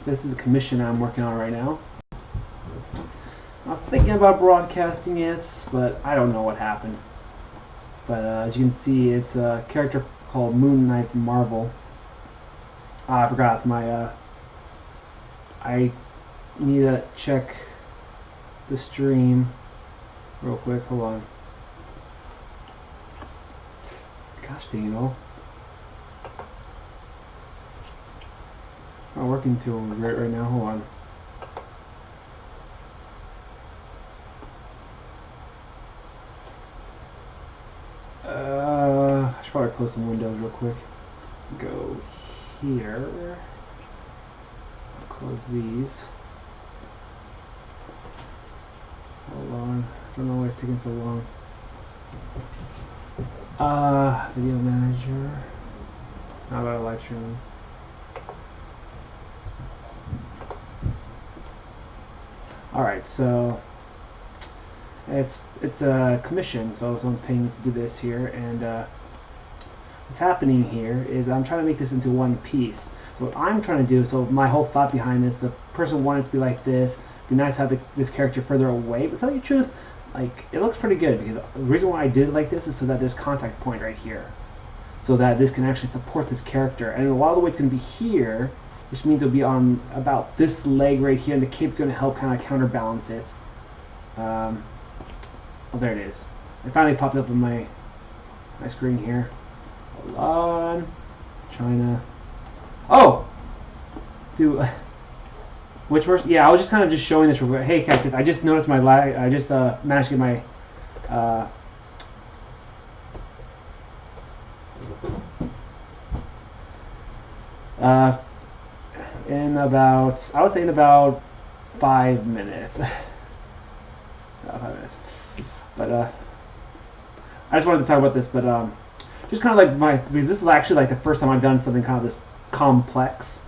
This is a commission I'm working on right now. I was thinking about broadcasting it, but I don't know what happened. But as you can see, it's a character called Moon Knight Marvel. I forgot my. I need to check the stream real quick. Hold on. Gosh dang it all. It's not working too great right now. Hold on. I should probably close some windows real quick. Go here. Close these. Hold on. I don't know why it's taking so long. Video manager. How about a live stream? Alright, so it's a commission, so someone's paying me to do this here, and what's happening here is I'm trying to make this into one piece. So what I'm trying to do, so my whole thought behind this, the person wanted it to be like this. It'd be nice to have this character further away, but to tell you the truth, like, it looks pretty good, because the reason why I did it like this is so that there's contact point right here, so that this can actually support this character. And a lot of the way it's going to be here, which means it'll be on about this leg right here, and the cape's going to help kind of counterbalance it. Oh, there it is. It finally popped up on my screen here. Hold on. China. Oh! Dude. Which verse? Yeah, I was just kind of just showing this real quick. Hey, Cactus, I just noticed my lag. I just managed to get my in about, I would say in about 5 minutes. 5 minutes. But I just wanted to talk about this, but just kind of like because this is actually like the first time I've done something kind of this complex.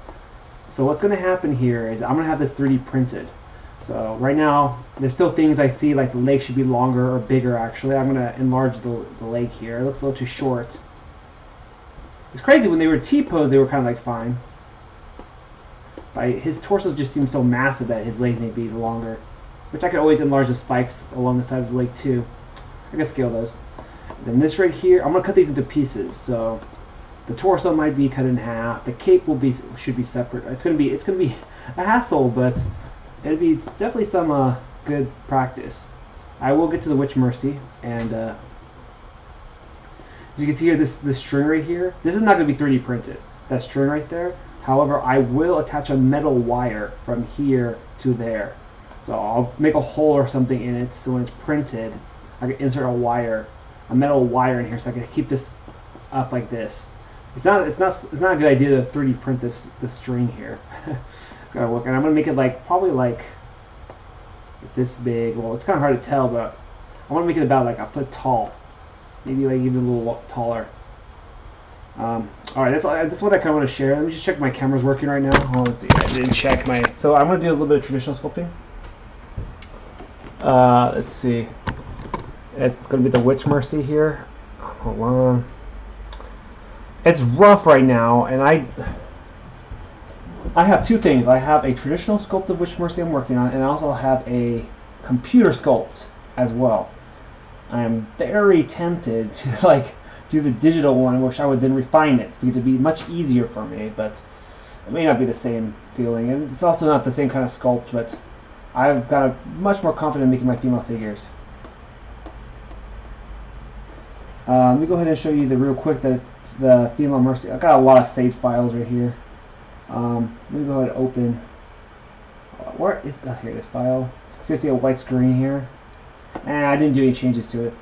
So what's going to happen here is I'm going to have this 3D printed. So right now, there's still things I see, like the leg should be longer or bigger actually. I'm going to enlarge the leg here. It looks a little too short. It's crazy, when they were T-pose, they were kind of like fine. His torso just seems so massive that his legs need to be longer. Which I could always enlarge the spikes along the side of the leg too. I can scale those. And then this right here, I'm going to cut these into pieces. So the torso might be cut in half. The cape should be separate. It's gonna be a hassle, but it'll be definitely some good practice. I will get to the Witch Mercy, and as you can see here, this string right here, this is not gonna be 3D printed. That string right there. However, I will attach a metal wire from here to there. So I'll make a hole or something in it, so when it's printed, I can insert a metal wire in here, so I can keep this up like this. It's not a good idea to 3D print this string here. It's gotta work, and I'm gonna make it probably like this big. Well, it's kind of hard to tell, but I want to make it about like a foot tall, maybe like even a little taller. All right, that's what I kind of want to share. Let me just check my camera's working right now. Oh, let's see. I didn't check my. So I'm gonna do a little bit of traditional sculpting. Let's see. It's gonna be the Witch Mercy here. Hold on. It's rough right now, and I have two things. I have a traditional sculpt of Witch Mercy I'm working on, and I also have a computer sculpt as well. I am very tempted to do the digital one, which I would then refine it because it'd be much easier for me, but it may not be the same feeling, and it's also not the same kind of sculpt, but I've got much more confident in making my female figures. Let me go ahead and show you real quick the female Mercy. I've got a lot of saved files right here. Let me go ahead and open. Where is that? Here, this file. You're gonna see a white screen here. I didn't do any changes to it.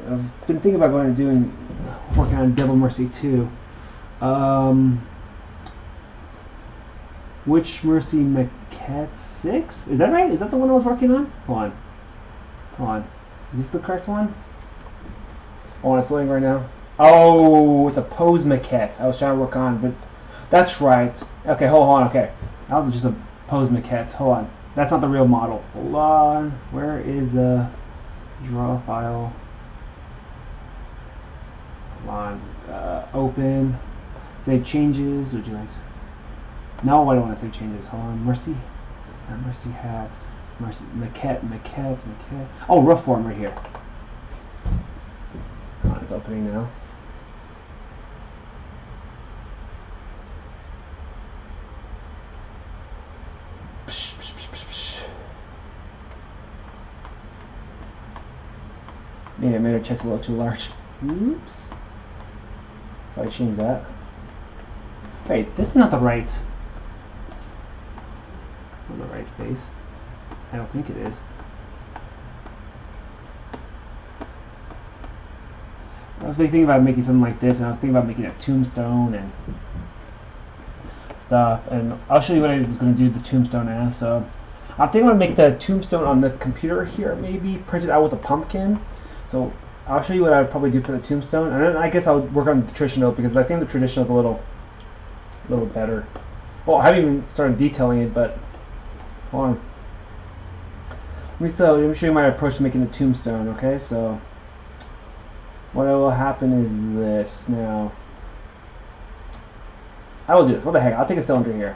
I've been thinking about working on Devil Mercy 2. Witch Mercy Maquette 6? Is that right? Is that the one I was working on? Hold on. Is this the correct one? Oh, it's loading right now. Oh, it's a pose maquette I was trying to work on, but that's right. Okay, hold on. Okay, that was just a pose maquette. Hold on. That's not the real model. Hold on. Where is the draw file? Come on, open. Save changes. Would you like? No, I don't want to save changes. Hold on, Mercy. Mercy hat. Mercy maquette. Oh, rough form right here. Come on, it's opening now. Maybe I made our chest a little too large. Oops. Probably change that. Wait, this is not the right face. I don't think it is. I was thinking about making something like this, and I was thinking about making a tombstone and stuff. And I'll show you what I was going to do the tombstone as. So I'm thinking I'm going to make the tombstone on the computer here, maybe print it out with a pumpkin. So I'll show you what I would probably do for the tombstone, and then I guess I'll work on the traditional because I think the traditional is a little better. Well, I haven't even started detailing it, but hold on. Let me show you my approach to making the tombstone. Okay, so what will happen is this. Now I will do it. What the heck? I'll take a cylinder here.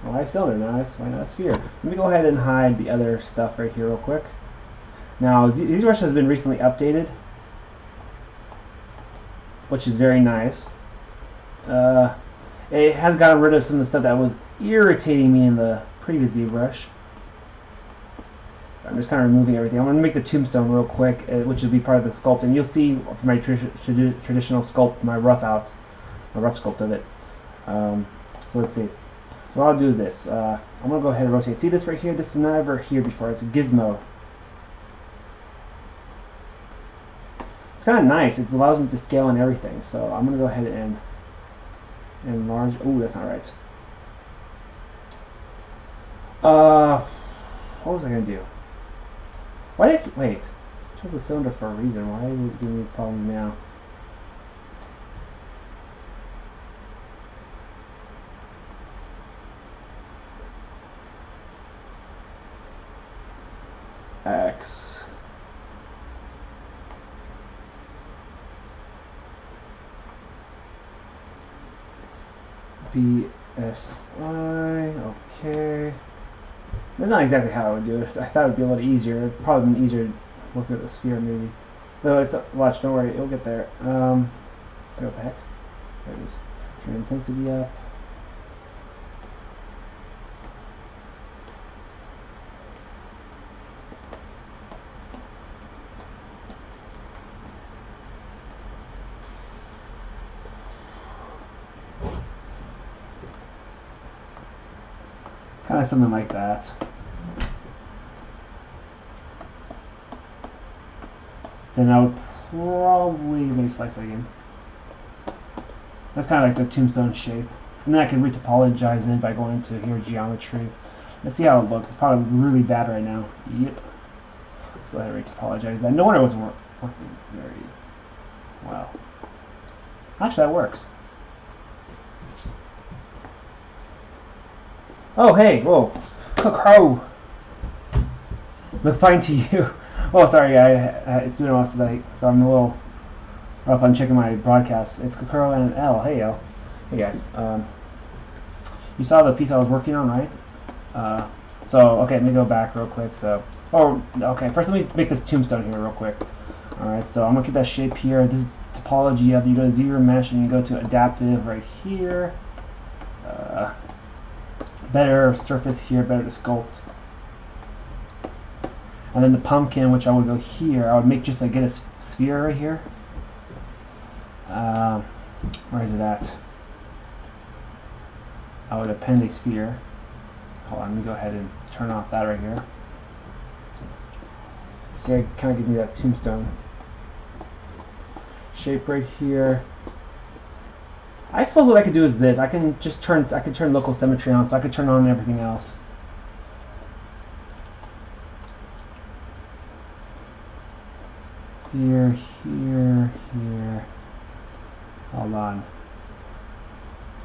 Why cylinder? Why not a sphere? Let me go ahead and hide the other stuff right here real quick. Now, ZBrush has been recently updated, which is very nice. It has gotten rid of some of the stuff that was irritating me in the previous ZBrush. So I'm just kind of removing everything. I'm going to make the tombstone real quick, which will be part of the sculpt, and you'll see for my traditional sculpt, my rough sculpt of it. So let's see. So what I'll do is this. I'm going to go ahead and rotate. See this right here? This was never here before. It's a gizmo. It's kind of nice. It allows me to scale and everything. So I'm going to go ahead and enlarge. Oh, that's not right. What was I going to do? Why did I, wait? I chose the cylinder for a reason. Why is it giving me a problem now? X. BSI, okay. That's not exactly how I would do it. I thought it would be a little easier. It'd probably been easier to work with a sphere maybe. No, it's watch, don't worry, it'll get there. What the heck? There it is. Turn intensity up. Kind of something like that. Then I would probably maybe slice it again. That's kind of like the tombstone shape. And then I can retopologize it by going to here, geometry. Let's see how it looks. It's probably really bad right now. Yep. Let's go ahead and retopologize that. No wonder it wasn't working very well. Actually, that works. Oh, hey, whoa. Crow. Look fine to you. Oh, sorry, it's been a while since so I'm a little rough on checking my broadcasts. It's Kokoro and an L. Hey, yo. Hey, guys. You saw the piece I was working on, right? So, okay, let me go back real quick. So, okay, first let me make this tombstone here real quick. Alright, so I'm going to keep that shape here. This is topology of, you go to zero mesh and you go to adaptive right here. Better surface here, better to sculpt. And then the pumpkin, which I would go here, I would make just get a sphere right here. Where is it at? I would append a sphere. Hold on, let me go ahead and turn off that right here. Okay, it kind of gives me that tombstone shape right here. I suppose what I could do is this. I can turn local symmetry on, so I could turn on everything else. Here, here, here. Hold on.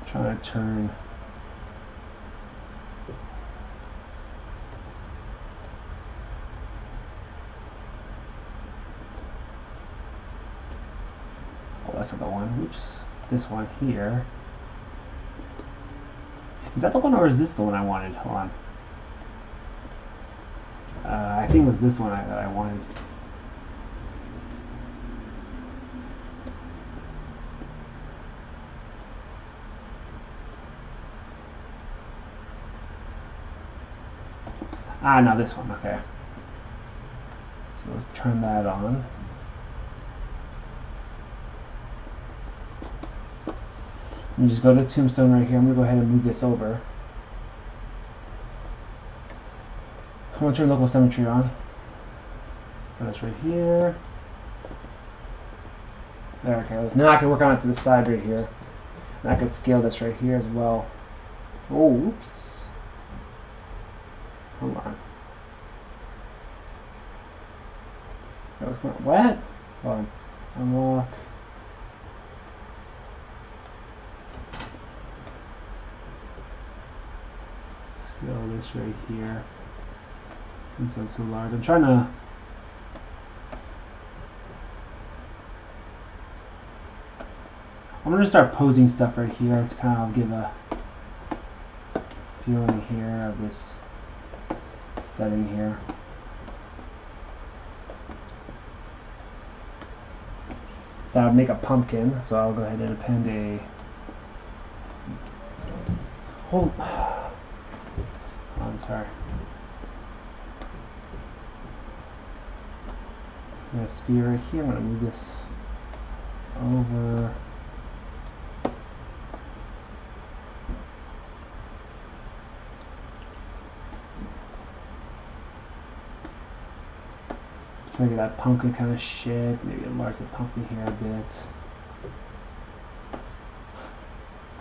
I'm trying to turn. Hold that's not the one. Oops. This one here. Is that the one, or is this the one I wanted? Hold on. I think it was this one that I wanted. Ah, no, this one. Okay. So let's turn that on. And just go to tombstone right here. I'm going to go ahead and move this over. I'm going to turn local symmetry on. Put this right here. There, okay. Now I can work on it to the side right here. And I could scale this right here as well. Oh, oops. Hold on. That was what? Hold on. Unlock. Scale this right here. Since that's so large. I'm trying to. I'm going to start posing stuff right here to kind of give a feeling here of this setting here. That would make a pumpkin, so I'll go ahead and append a whole. I'm sorry. A sphere right here. I'm going to move this over. Try to get that pumpkin kind of shape. Maybe enlarge the pumpkin here a bit.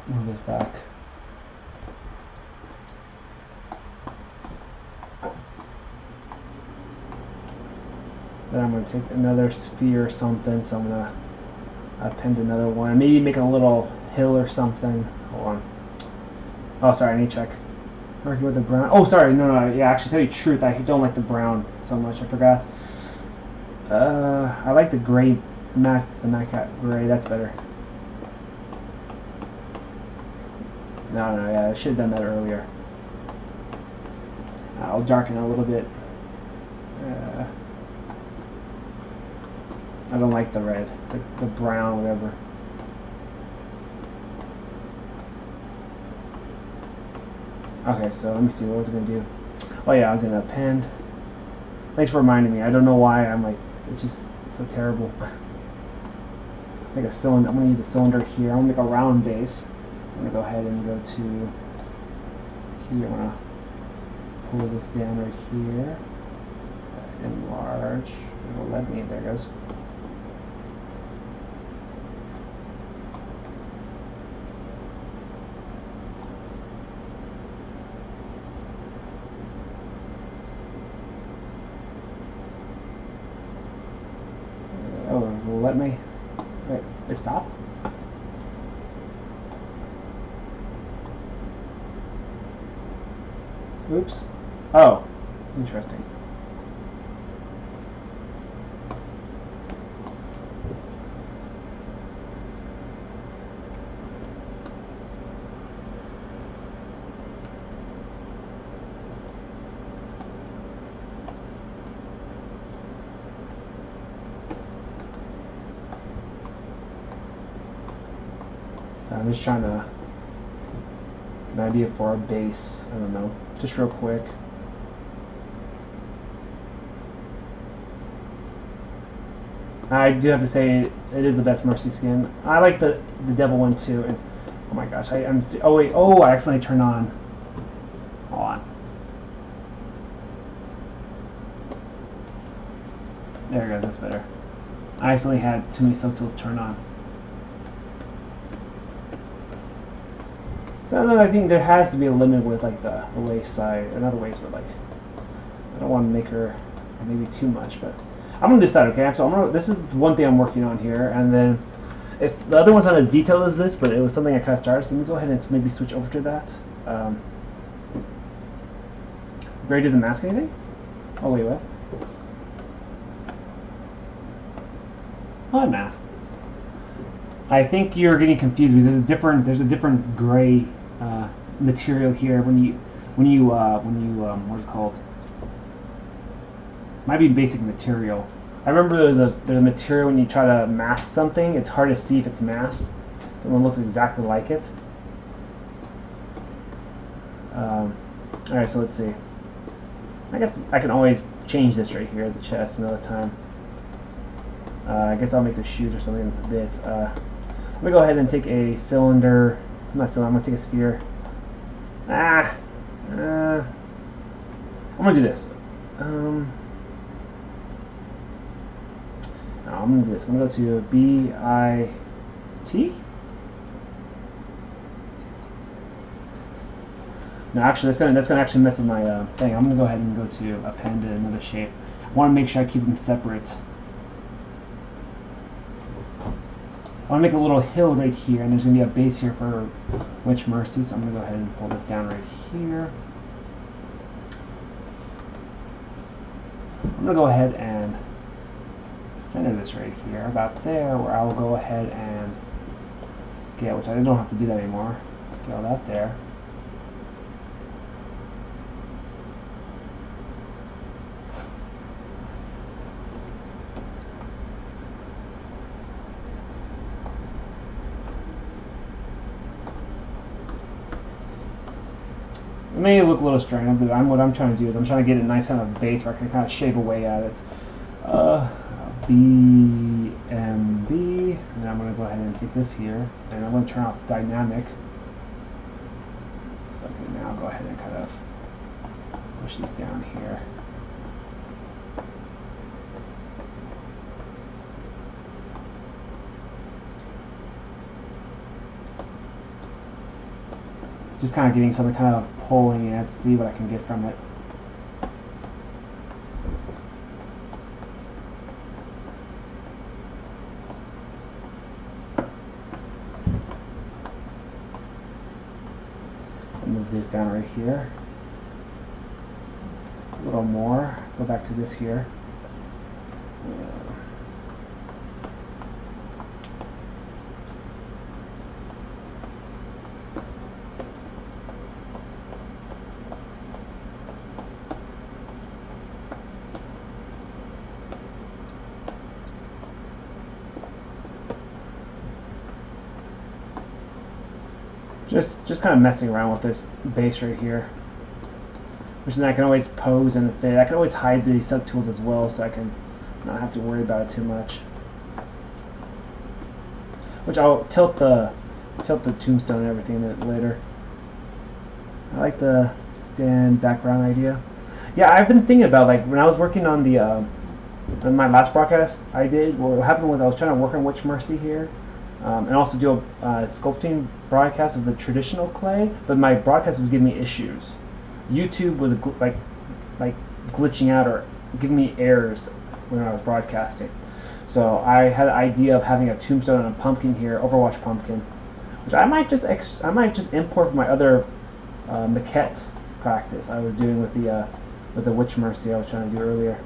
Move this back. Then I'm going to take another sphere or something, so I'm going to append another one. Maybe make a little hill or something. Hold on. Oh, sorry, I need to check. Working with the brown. Oh, sorry, no, yeah, actually, tell you the truth, I don't like the brown so much, I forgot. I like the gray, the Mac gray, that's better. No, yeah, I should have done that earlier. I'll darken it a little bit. I don't like the red, the brown, whatever. Okay, so let me see, what was I going to do? Oh yeah, I was going to append. Thanks for reminding me. I don't know why I'm like, it's just so terrible. Make a cylinder. I'm going to use a cylinder here. I'm going to make a round base. So I'm going to go ahead and go to here. I'm going to pull this down right here. Enlarge. It'll let me. There it goes. Let me. Wait, it stopped? Oops. Oh, interesting. I'm just trying to an idea for a base. I don't know, just real quick. I do have to say it is the best Mercy skin. I like the Devil one too. And oh my gosh, oh wait, oh I accidentally turned on. Hold on. There it goes. That's better. I accidentally had too many subtools turned on. So I think there has to be a limit with like the waist side, or not the waist, but like I don't want to make her maybe too much, but I'm gonna decide. Okay, so this is one thing I'm working on here, and then it's the other one's not as detailed as this, but it was something I kind of started. So let me go ahead and maybe switch over to that. Gray doesn't mask anything. Oh wait, what? Oh, I masked. I think you're getting confused because there's a different gray material here when you what is it called? Might be basic material. I remember there's a material when you try to mask something. It's hard to see if it's masked. Someone looks exactly like it. All right, so let's see. I guess I can always change this right here, the chest, another time. I guess I'll make the shoes or something in a bit. I'm gonna go ahead and take a cylinder. Not cylinder. I'm gonna take a sphere. I'm gonna do this. No, I'm gonna do this. I'm gonna go to BIT. No, actually, that's gonna actually mess with my thing. I'm gonna go ahead and go to append another shape. I want to make sure I keep them separate. I want to make a little hill right here, and there's going to be a base here for Witch Mercy, so I'm going to go ahead and pull this down right here. I'm going to go ahead and center this right here, about there, where I will go ahead and scale, which I don't have to do that anymore. Scale that there. It may look a little strange, but what I'm trying to do is I'm trying to get a nice kind of base where I can kind of shave away at it. BMB, and then I'm going to go ahead and take this here, and I'm going to turn off dynamic. So I can now go ahead and kind of push this down here. Just kind of getting something kind of pulling in it, see what I can get from it. Move this down right here. A little more. Go back to this here. Just kind of messing around with this base right here, which then I can always pose and fit. I can always hide the subtools as well, so I can not have to worry about it too much. Which I'll tilt the tombstone and everything in it later. I like the stand background idea. Yeah, I've been thinking about, like, when I was working on the on my last broadcast I did. What happened was I was trying to work on Witch Mercy here. And also do a sculpting broadcast of the traditional clay, but my broadcast was giving me issues. YouTube was like glitching out or giving me errors when I was broadcasting. So I had the idea of having a tombstone and a pumpkin here, Overwatch pumpkin, which I might just import from my other maquette practice I was doing with the Witch Mercy I was trying to do earlier.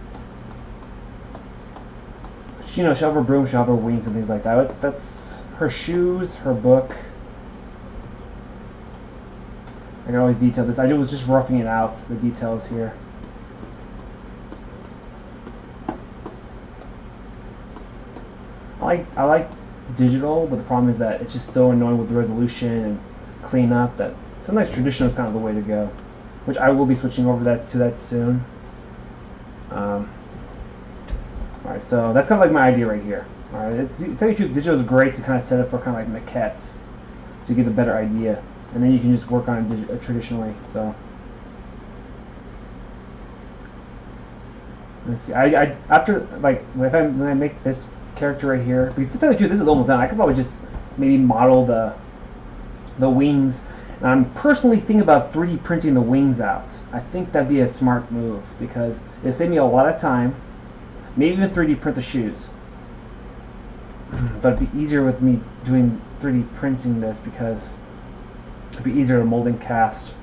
But, you know, she'll have her broom, she'll have her wings and things like that. That's her shoes, her book. I can always detail this. I was just roughing it out, the details here. I like digital, but the problem is that it's just so annoying with the resolution and cleanup that sometimes traditional is kind of the way to go. Which I will be switching over to that soon. Alright, so that's kind of like my idea right here. Alright, to tell you the truth, digital is great to kind of set up for kind of like maquettes, so you get a better idea, and then you can just work on it traditionally. So let's see. I after like when I make this character right here, because to tell you the truth, this is almost done. I could probably just maybe model the wings. And I'm personally thinking about 3D printing the wings out. I think that'd be a smart move because it'd save me a lot of time. Maybe even 3D print the shoes. But it'd be easier with me doing 3D printing this because it'd be easier to mold and cast.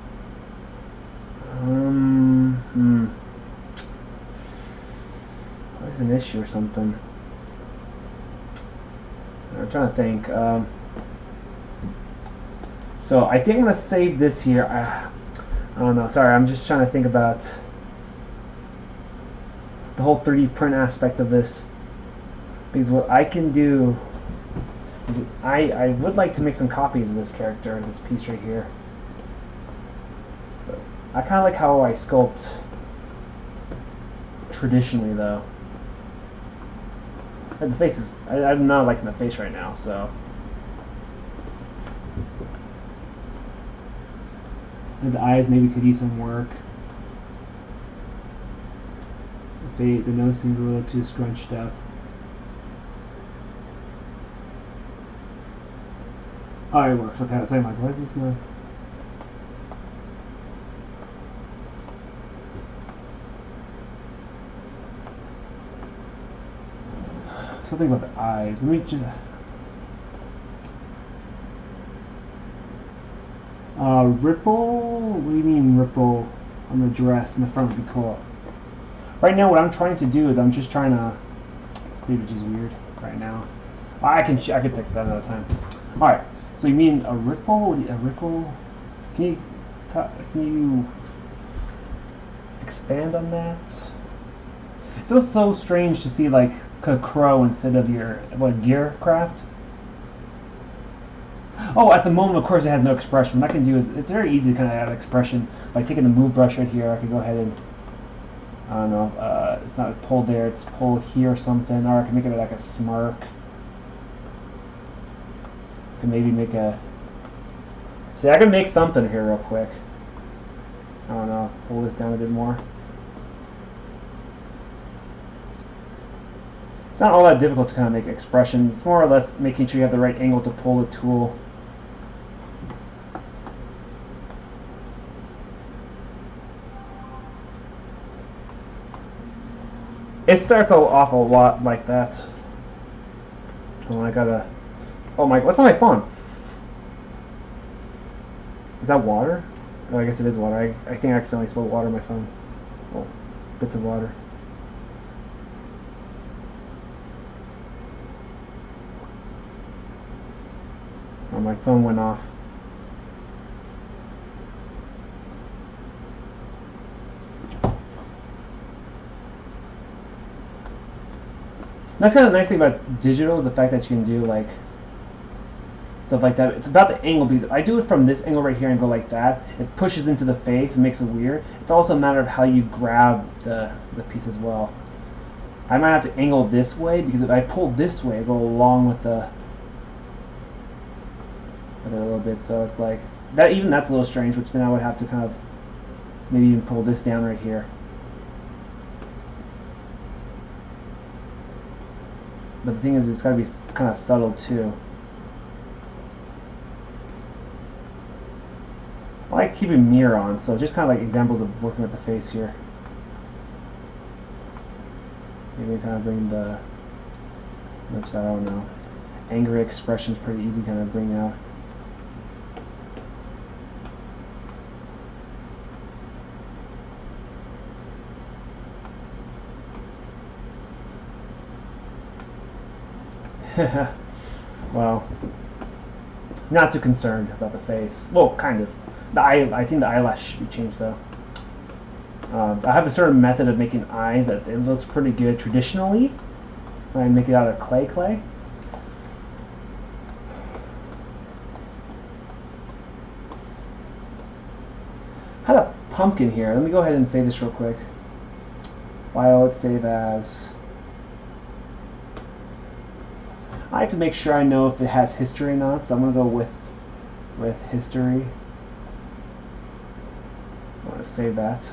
There's an issue or something. I'm trying to think. So I think I'm gonna save this here. I don't know. Sorry, I'm just trying to think about the whole 3D print aspect of this. Because what I can do, I would like to make some copies of this character, this piece right here. But I kind of like how I sculpt traditionally, though. And the face is, I'm not liking the face right now, so. And the eyes maybe could use some work. The nose seems a little too scrunched up. Oh, it works. Okay, I was saying, like, why is this not? Something about the eyes. Let me just. Ripple? What do you mean ripple on the dress in the front would be cool? Right now, what I'm trying to do is I'm just trying to. Cleavage is weird right now. I can fix that another time. All right. So you mean a ripple? A ripple? Can you expand on that? It's also so strange to see like a crow instead of your gear craft. Oh, at the moment, of course, it has no expression. What I can do is it's very easy to kind of add expression by taking the move brush right here. I can go ahead and I don't know. It's not pull there. It's pull here or something. Or I can make it like a smirk. And maybe make a. See, I can make something here real quick. I don't know. Pull this down a bit more. It's not all that difficult to kind of make expressions. It's more or less making sure you have the right angle to pull the tool. It starts off a lot like that. Oh, I gotta. Oh my! What's on my phone? Is that water? Oh, I guess it is water. I think I accidentally spilled water on my phone. Oh, bits of water. Oh, my phone went off. That's kind of the nice thing about digital is the fact that you can do like stuff like that. It's about the angle because if I do it from this angle right here and go like that, it pushes into the face and makes it weird. It's also a matter of how you grab the piece as well. I might have to angle this way because if I pull this way, I go along with it a little bit. So it's like that. Even that's a little strange, which then I would have to kind of maybe even pull this down right here. But the thing is, it's got to be kind of subtle too. I like keeping mirror on, so just kind of like examples of working with the face here. Maybe kind of bring the lips out, I don't know. Angry expression's pretty easy kind of bring out. Well, not too concerned about the face. Well, kind of. I think the eyelash should be changed though. I have a certain method of making eyes that it looks pretty good traditionally. I make it out of clay. I had a pumpkin here. Let me go ahead and save this real quick. File, let's save as. I have to make sure I know if it has history or not, so I'm going to go with history. I want to save that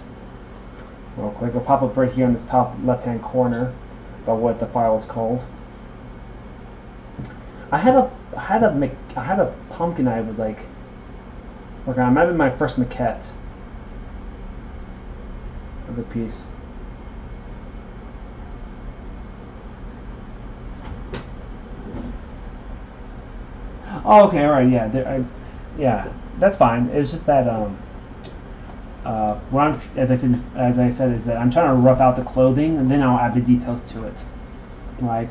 real quick. It'll pop up right here in this top left-hand corner about what the file is called. I had a pumpkin I was like working on. It might have been my first maquette of the piece. Oh, okay, all right, yeah, yeah, that's fine. It's just that what I'm, as I said, is that I'm trying to rough out the clothing, and then I'll add the details to it. Like,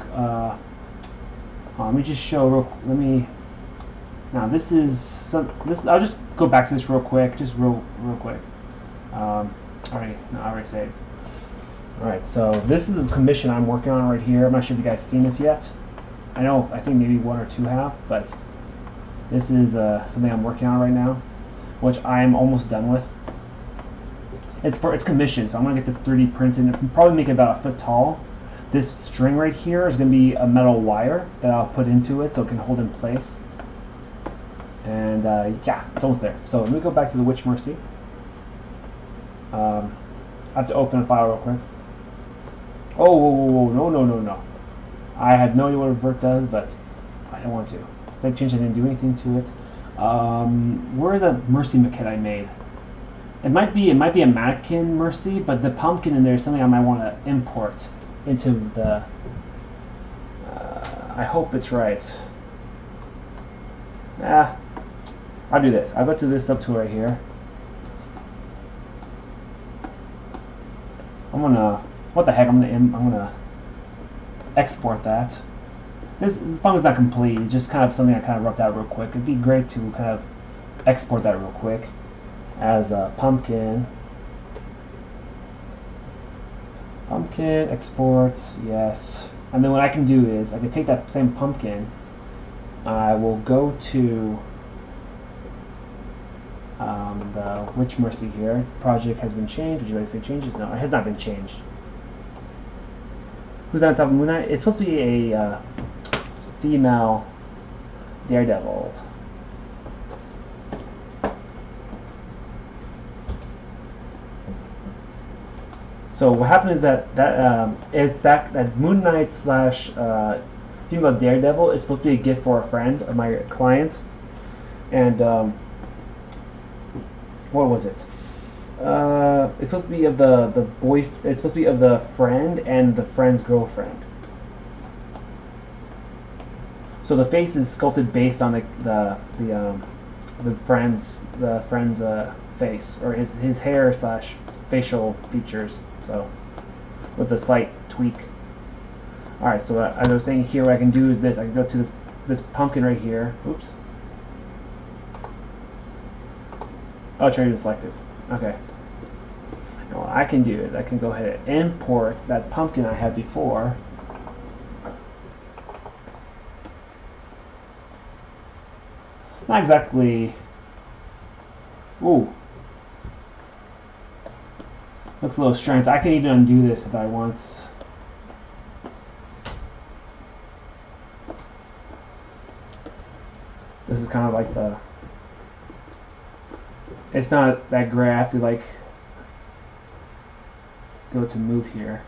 Let me just show let me, now this is, I'll just go back to this real quick, just real quick. I already saved. Alright, so this is the commission I'm working on right here. I'm not sure if you guys seen this yet. I think maybe one or two have, but this is something I'm working on right now, which I'm almost done with. It's commissioned, so I'm gonna get this 3D printed and probably make it about a foot tall. This string right here is gonna be a metal wire that I'll put into it so it can hold in place. And yeah, it's almost there. So let me go back to the Witch Mercy. I have to open a file real quick. Oh, whoa, no. I have no idea what a vert does, but I don't want to. Save change, I didn't do anything to it. Where is that Mercy maquette I made? It might be a mannequin Mercy, but the pumpkin in there is something I might want to import into the. I hope it's right. I'll do this. I'll go to this subtool right here. I'm gonna. What the heck? I'm gonna export that. This pumpkin's not complete. It's just kind of something I kind of roughed out real quick. It'd be great to kind of export that real quick as a pumpkin. Pumpkin exports, yes. And then what I can do is I can take that same pumpkin. I will go to the Witch Mercy here. Project has been changed. Would you like to say changes? No, it has not been changed. Who's on top of Moon Knight? It's supposed to be a female Daredevil. So what happened is that Moon Knight slash female Daredevil is supposed to be a gift for a friend of my client, and what was it? It's supposed to be of the boy. It's supposed to be of the friend and the friend's girlfriend. So the face is sculpted based on the friend's face, or his hair slash facial features. So with a slight tweak. All right. So as I was saying here, what I can do is this. I can go to this pumpkin right here. Oops. Oh, it's already selected. Okay. Now what I can do is I can go ahead and import that pumpkin I had before. Not exactly. Ooh. Looks a little strange. I can even undo this if I want. This is kind of like the. It's not that great. I have to like go to move here.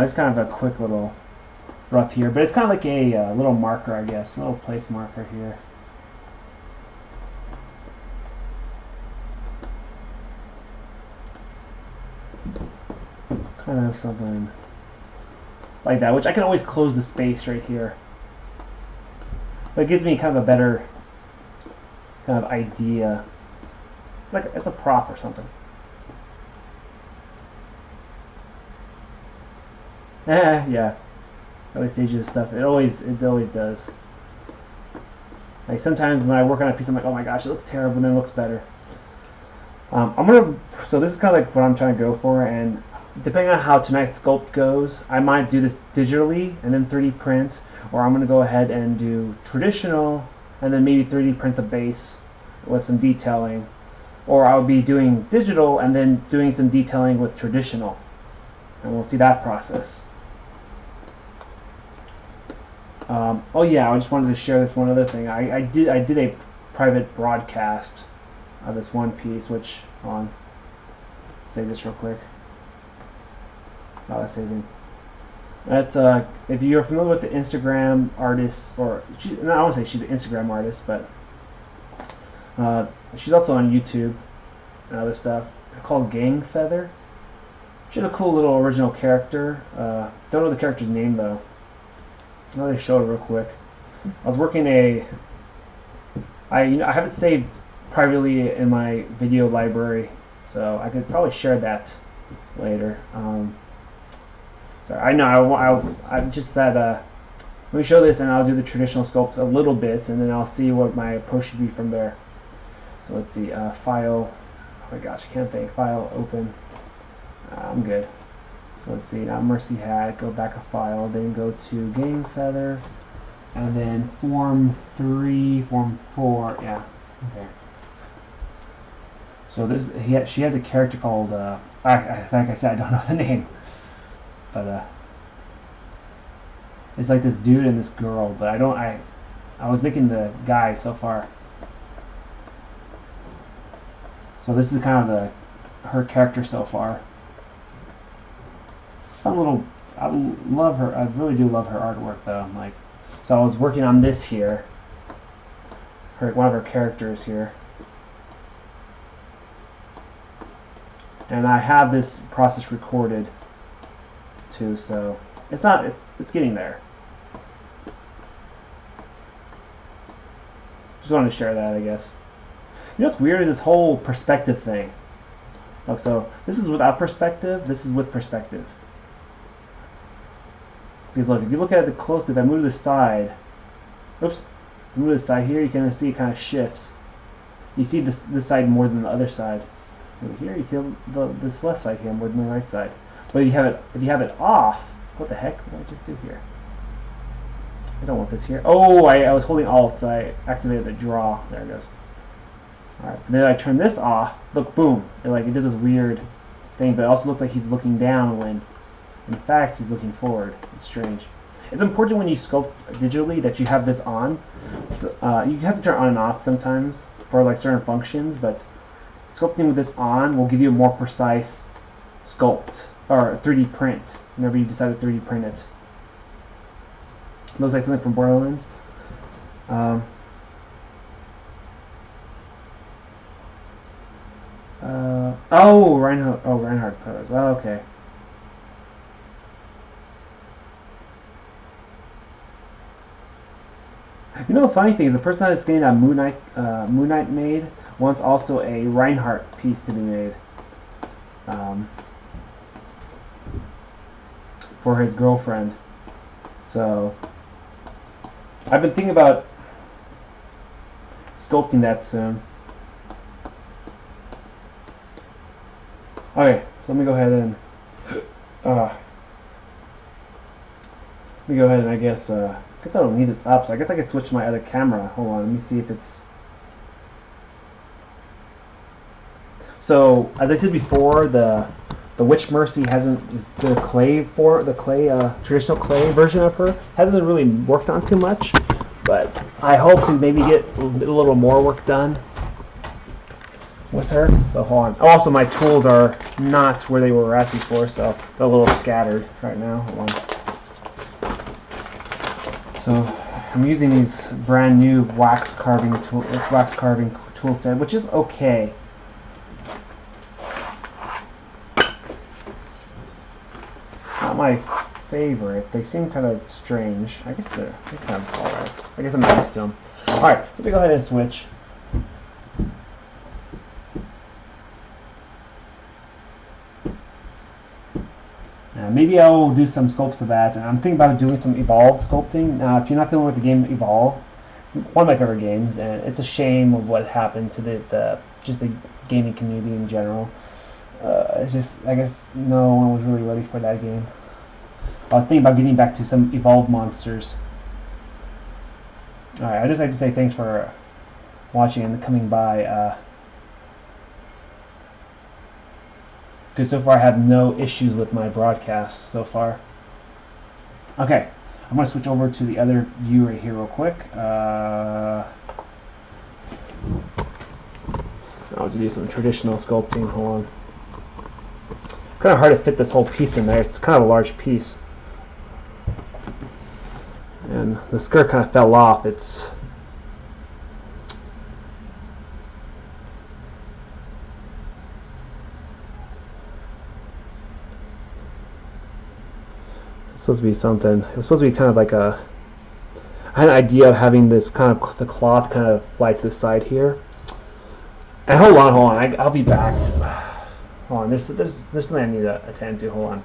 It's kind of a quick little rough here, but it's kind of like a little marker, I guess, a little place marker here. Kind of something like that, which I can always close the space right here. But it gives me kind of a better kind of idea. It's like it's a prop or something. Yeah. Early stages stuff. It always does. Like sometimes when I work on a piece, I'm like, oh my gosh, it looks terrible, and then it looks better. So this is kind of like what I'm trying to go for, and depending on how tonight's sculpt goes, I might do this digitally and then 3D print, or I'm gonna go ahead and do traditional and then maybe 3D print the base with some detailing, or I'll be doing digital and then doing some detailing with traditional, and we'll see that process. Oh yeah, I just wanted to share this one other thing. I did a private broadcast of this one piece, which save this real quick. That's saving. That's if you're familiar with the Instagram artist, or I don't want to say she's an Instagram artist, but she's also on YouTube and other stuff. called Gang Feather. She's a cool little original character. Don't know the character's name though. I'll just show it real quick. I was working I have it saved privately in my video library, so I could probably share that later. Sorry, I know I just that. Let me show this, and I'll do the traditional sculpt a little bit, and then I'll see what my approach should be from there. So let's see. File. Oh my gosh, I can't think. File. Open. I'm good. So let's see. Now Mercy Hat. Go back a file. Then go to Gang Feather, and then Form 3, Form 4. Yeah. Okay. So this she has a character called like I said, I don't know the name, but it's like this dude and this girl, but I was making the guy so far. So this is kind of her character so far. It's a fun little. I love her. I really do love her artwork though. Like, so I was working on this here. One of her characters here. And I have this process recorded too, so it's getting there. Just wanted to share that, I guess. You know what's weird is this whole perspective thing. Look, so this is without perspective, this is with perspective. Because look, if you look at it closely, if I move to the side, oops, move to the side here, you can see it kind of shifts. You see this side more than the other side. Over here, you see this left side here more than the right side. But if you have it off, what the heck? What did I just do here? I don't want this here. Oh, I was holding Alt, so I activated the draw. There it goes. All right. Then I turn this off. Look, boom! It does this weird thing, but it also looks like he's looking down when, in fact, he's looking forward. It's strange. It's important when you sculpt digitally that you have this on. So you have to turn it on and off sometimes for like certain functions, but sculpting with this on will give you a more precise sculpt or 3D print whenever you decide to 3D print it. Looks like something from Borderlands. Reinhardt pose. Oh, okay. You know the funny thing is the person that's getting that Moon Knight made wants also a Reinhardt piece to be made for his girlfriend. So I've been thinking about sculpting that soon. Okay, so let me go ahead and I guess I don't need this up, so I guess I could switch to my other camera. Hold on, let me see if it's. So as I said before, the Witch Mercy hasn't the traditional clay version of her hasn't been really worked on too much, but I hope to maybe get a little more work done with her. So hold on. Oh, also my tools are not where they were at before, so they're a little scattered right now. Hold on. So I'm using these brand new wax carving tool set, which is okay. Not my favorite. They seem kind of strange. I guess they're kind of alright. I guess I'm used to them. Alright, so we go ahead and switch. Maybe I'll do some sculpts of that, and I'm thinking about doing some Evolve sculpting. If you're not familiar with the game Evolve, one of my favorite games, and it's a shame of what happened to just the gaming community in general. It's just, I guess no one was really ready for that game. I was thinking about getting back to some Evolve monsters. Alright, I'd just like to say thanks for watching and coming by. Because so far I have no issues with my broadcast so far. Okay, I'm going to switch over to the other view right here real quick. I was going to do some traditional sculpting. Hold on. Kind of hard to fit this whole piece in there. It's kind of a large piece. And the skirt kind of fell off. It's supposed to be something. It was supposed to be kind of like a. I had an idea of having this kind of the cloth kind of fly to the side here. And hold on. I'll be back. Hold on. There's something I need to attend to. Hold on.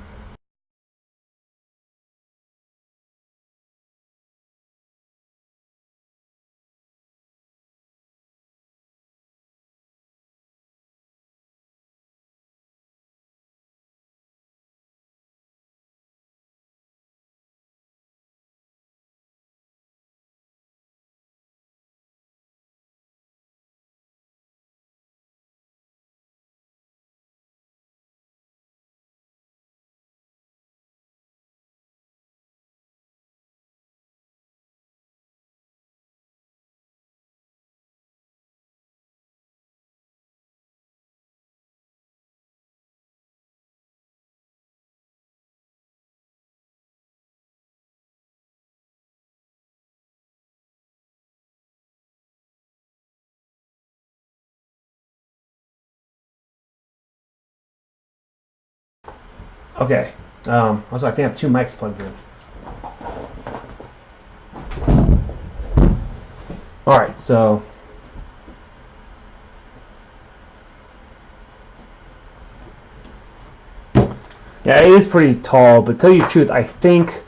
Okay. Also, I think I have two mics plugged in. All right. So. Yeah, it is pretty tall, but to tell you the truth, I think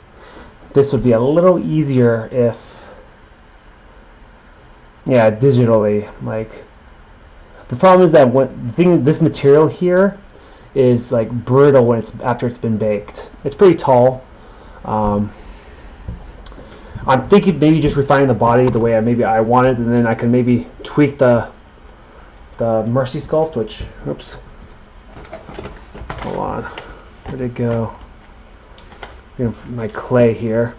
this would be a little easier if, yeah, digitally. Like, the problem is that this material here is like brittle when it's after it's been baked. It's pretty tall. I'm thinking maybe just refining the body the way maybe I want it, and then I can maybe tweak the Mercy sculpt, which, oops, hold on. Where'd it go? My clay here.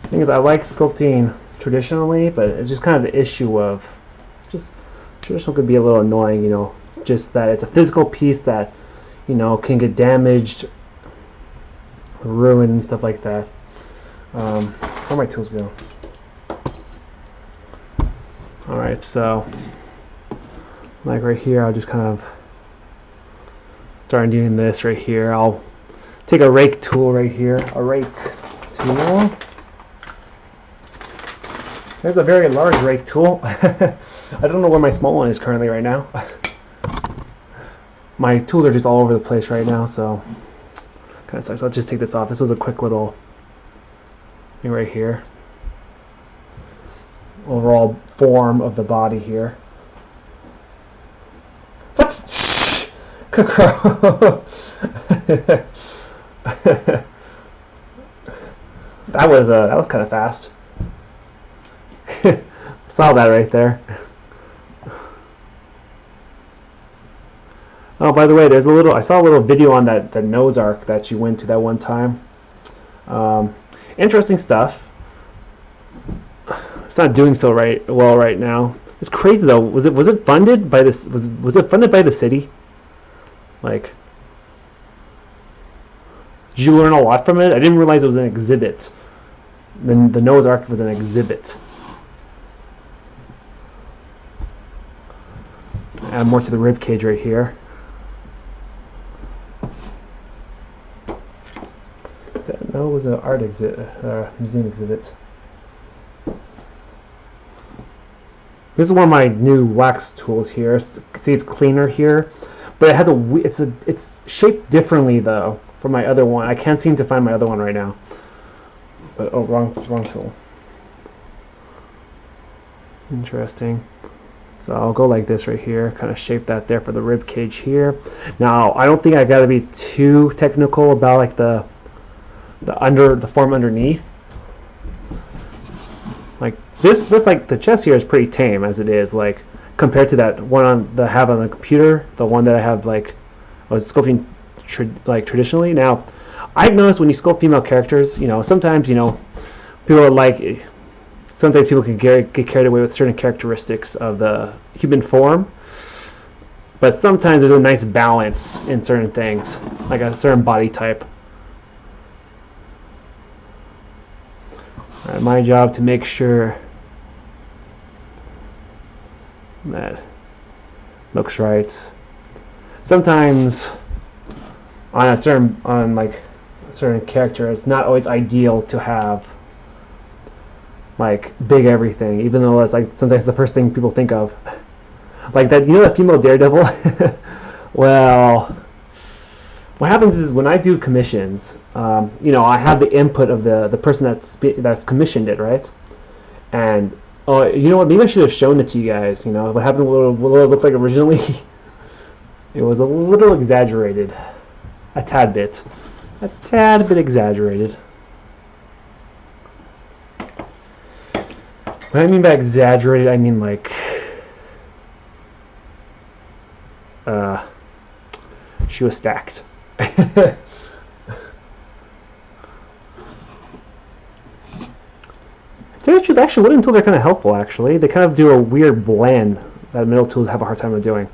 Thing is, I like sculpting traditionally, but it's just kind of the issue of just traditional could be a little annoying, you know, just that it's a physical piece that, you know, can get damaged, ruined, and stuff like that. Where my tools go? Alright, so like right here, I'll just kind of start doing this right here. I'll take a rake tool right here, a rake tool. There's a very large rake tool. I don't know where my small one is currently right now. My tools are just all over the place right now, so kind of sucks. I'll just take this off. This was a quick little thing right here. Overall form of the body here. What? that was kind of fast. Saw that right there. Oh, by the way, I saw a little video on that nose arc that you went to that one time. Interesting stuff. It's not doing so well right now. It's crazy though. Was it funded by this? Was it funded by the city? Like, did you learn a lot from it? I didn't realize it was an exhibit. Then the Noah's Ark was an exhibit. Add more to the rib cage right here. No, it was an art exhibit, museum exhibit. This is one of my new wax tools here. See, it's cleaner here, but it has it's shaped differently though from my other one. I can't seem to find my other one right now. But oh, wrong tool. Interesting. So I'll go like this right here, kind of shape that there for the rib cage here. Now I don't think I got to be too technical about like the form underneath. Like this like the chest here is pretty tame as it is, like compared to that one I have on the computer, the one that I have like I was sculpting traditionally. Now I've noticed when you sculpt female characters, you know, sometimes, you know, people are like, sometimes people can get carried away with certain characteristics of the human form, but sometimes there's a nice balance in certain things, like a certain body type. My job to make sure that looks right. Sometimes on a certain character, it's not always ideal to have like big everything, even though it's like sometimes the first thing people think of. Like that, that female Daredevil. Well, what happens is when I do commissions, I have the input of the person that's commissioned it, right? And you know what? Maybe I should have shown it to you guys. What happened, what it looked like originally. It was a little exaggerated, a tad bit exaggerated. What I mean by exaggerated, I mean like she was stacked. To tell you the truth, actually, wooden tools are kind of helpful, actually. They kind of do a weird blend that metal tools have a hard time of doing.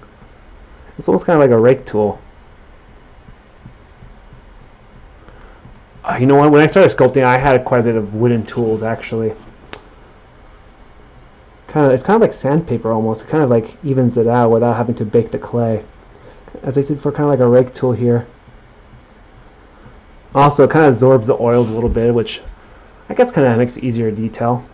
It's almost kind of like a rake tool. You know what? When I started sculpting, I had quite a bit of wooden tools, actually. It's kind of like sandpaper almost. It kind of like evens it out without having to bake the clay. As I said, for kind of like a rake tool here. Also, it kind of absorbs the oils a little bit, which I guess kind of makes it easier to detail.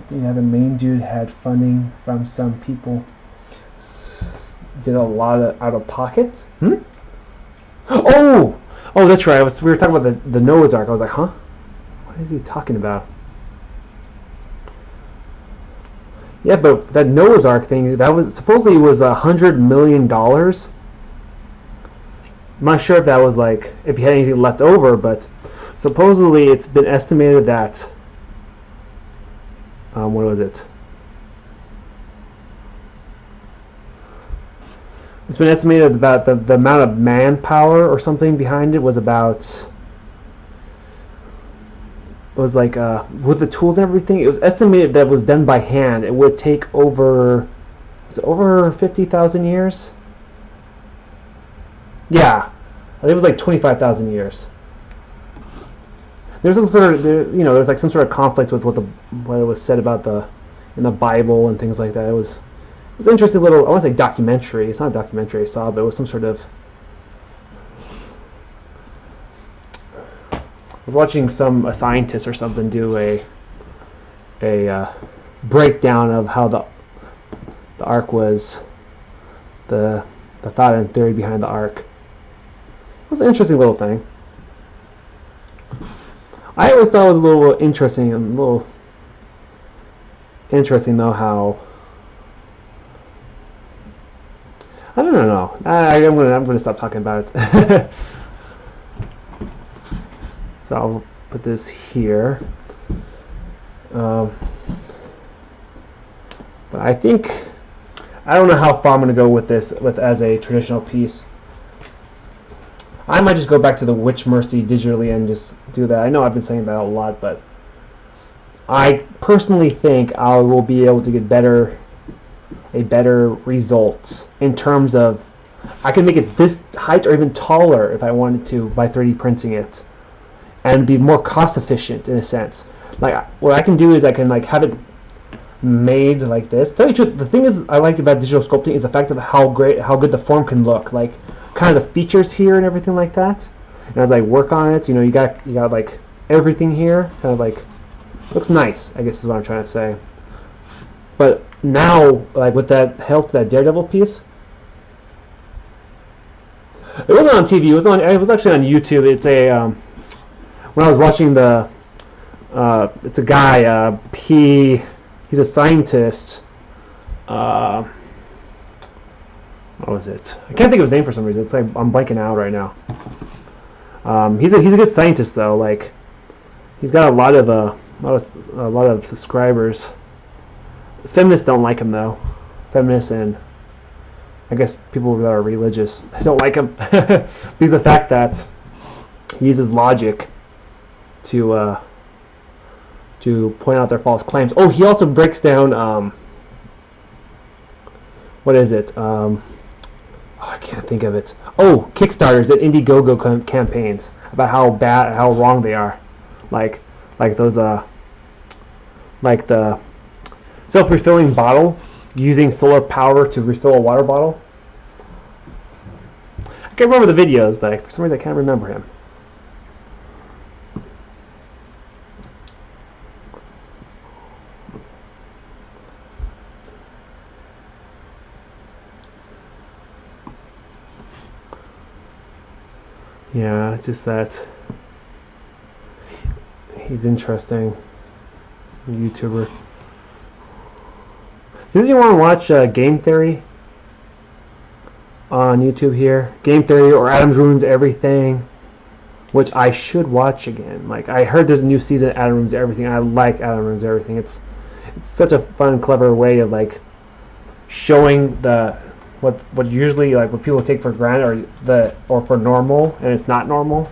The main dude had funding from some people. Did a lot of out of pocket. Oh, that's right. We were talking about the Noah's Ark. I was like, huh? What is he talking about? Yeah, but that Noah's Ark thing, that was supposedly was $100 million. I'm not sure if that was like if you had anything left over, but supposedly it's been estimated that what was it? It's been estimated about the amount of manpower or something behind it was like with the tools and everything, it was estimated that it was done by hand. It would take over 50,000 years? Yeah, I think it was like 25,000 years. There's some sort of there's like some sort of conflict with what it was said about in the Bible and things like that. It was an interesting little, I want to say documentary. It's not a documentary I saw, but it was some sort of. I was watching a scientist or something do a breakdown of how the Ark was, the thought and theory behind the Ark. It was an interesting little thing. I always thought it was a little interesting though how. I don't know. I'm gonna stop talking about it. So I'll put this here. But I think I don't know how far I'm gonna go with this as a traditional piece. I might just go back to the Witch Mercy digitally and just do that. I know I've been saying that a lot, but I personally think I will be able to get a better result in terms of I can make it this height or even taller if I wanted to by 3D printing it, and be more cost efficient in a sense. Like what I can do is I can like have it made like this. Tell you the truth, the thing is I liked about digital sculpting is the fact of how good the form can look. Like kind of the features here and everything like that. And as I work on it, you got like everything here, kind of like looks nice, I guess is what I'm trying to say. But now, like with that help, that Daredevil piece, it wasn't on TV. It was actually on YouTube. It's when I was watching it's a guy. He's a scientist. What was it? I can't think of his name for some reason. It's like I'm blanking out right now. He's a good scientist though. Like he's got a lot of subscribers. Feminists don't like him though. Feminists and I guess people that are religious don't like him because of the fact that he uses logic to point out their false claims. Oh, he also breaks down what is it? I can't think of it. Oh, Kickstarters and Indiegogo campaigns about how wrong they are. Like like those like the self-refilling bottle using solar power to refill a water bottle. I can't remember the videos, but for some reason I can't remember him. Yeah, just that he's interesting. YouTuber. Does anyone want to watch Game Theory on YouTube here? Game Theory or Adams Ruins Everything, which I should watch again. Like, I heard there's a new season of Adam Ruins Everything. I like Adam Ruins Everything. It's such a fun, clever way of like showing the what usually like what people take for granted or for normal, and it's not normal.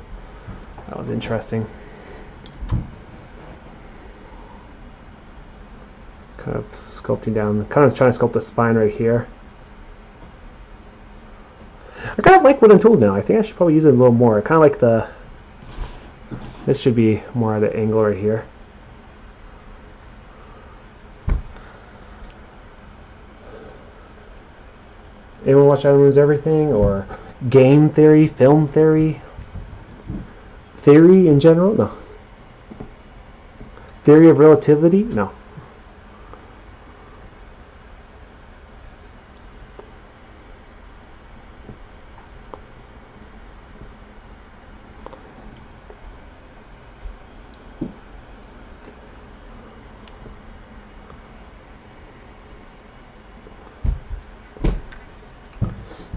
That was interesting. Kind of sculpting down, kind of trying to sculpt the spine right here. I kind of like wooden tools now. I think I should probably use it a little more. I kind of like this should be more at the angle right here. Anyone watch Adam Ruins Everything or Game Theory, Film Theory? Theory in general? No. Theory of Relativity? No.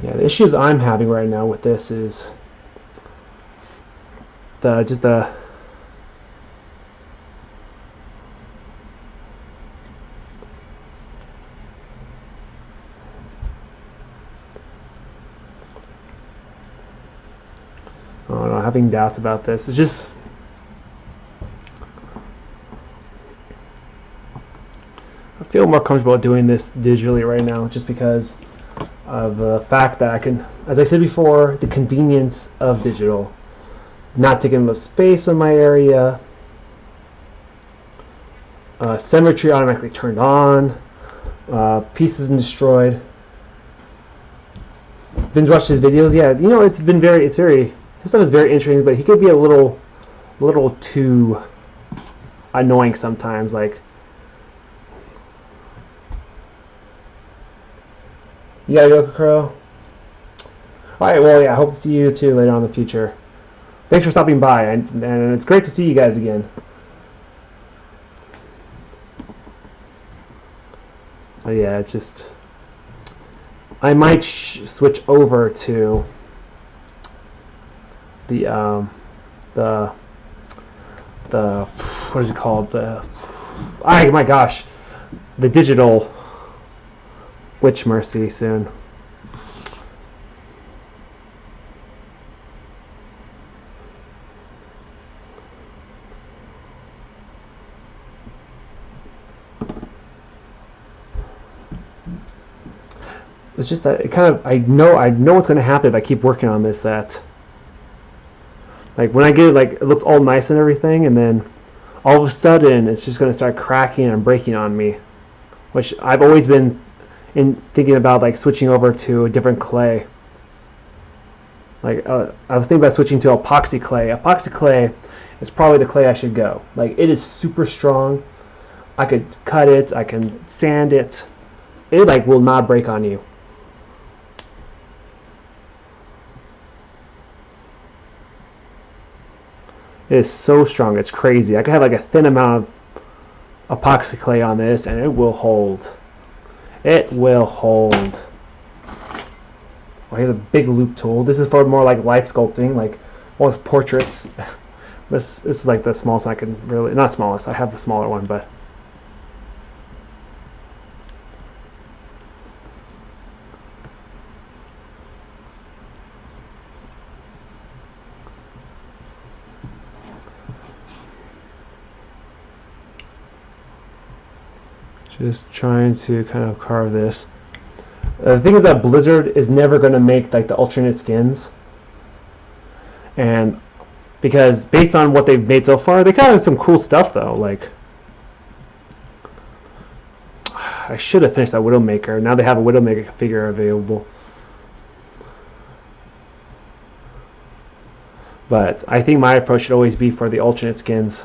Yeah, the issues I'm having right now with this is just the having doubts about this. It's just I feel more comfortable doing this digitally right now, just because of the fact that I can, as I said before, the convenience of digital, not taking up space in my area, symmetry automatically turned on, pieces destroyed. Binge watched his videos. Yeah, you know, his stuff is very interesting, but he could be a little too annoying sometimes. Like, yeah, Yoko Crow. Alright, well, yeah, I hope to see you too later on in the future. Thanks for stopping by, and it's great to see you guys again. But yeah, it's just I might switch over to the what is it called? Oh my gosh, the digital Witch Mercy soon. It's just that it kind of I know what's going to happen if I keep working on this. That like when I get it, like it looks all nice and everything, and then all of a sudden it's just going to start cracking and breaking on me, which I've always been thinking about, like switching over to a different clay. Like I was thinking about switching to epoxy clay. Epoxy clay is probably the clay I should go. Like, it is super strong. I could cut it. I can sand it. It like will not break on you. It is so strong, it's crazy. I could have like a thin amount of epoxy clay on this and it will hold. It will hold. Oh, here's a big loop tool. This is for more like life sculpting, like almost portraits. This is like the smallest I can really, not smallest, I have the smaller one, but just trying to kind of carve this. The thing is that Blizzard is never going to make like the alternate skins, and because based on what they've made so far, they kind of have some cool stuff though. Like, I should have finished that Widowmaker. Now they have a Widowmaker figure available. But I think my approach should always be for the alternate skins,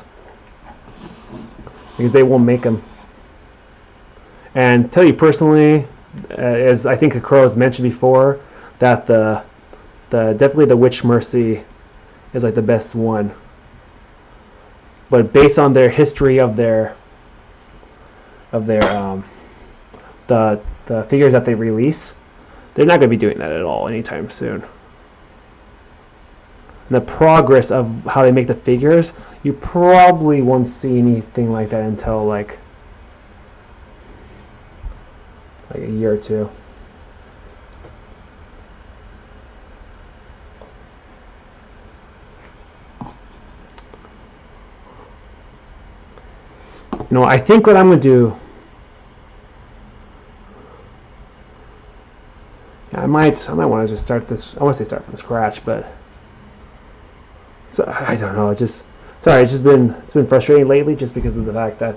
because they won't make them. And tell you personally, as I think Akuro has mentioned before, that the definitely the Witch Mercy is like the best one. But based on their history of their the figures that they release, they're not going to be doing that at all anytime soon. And the progress of how they make the figures, you probably won't see anything like that until like a year or two. You know, I think what I'm going to do, I might want to just start this. I want to say start from scratch, but so I don't know. It's just it's been frustrating lately, just because of the fact that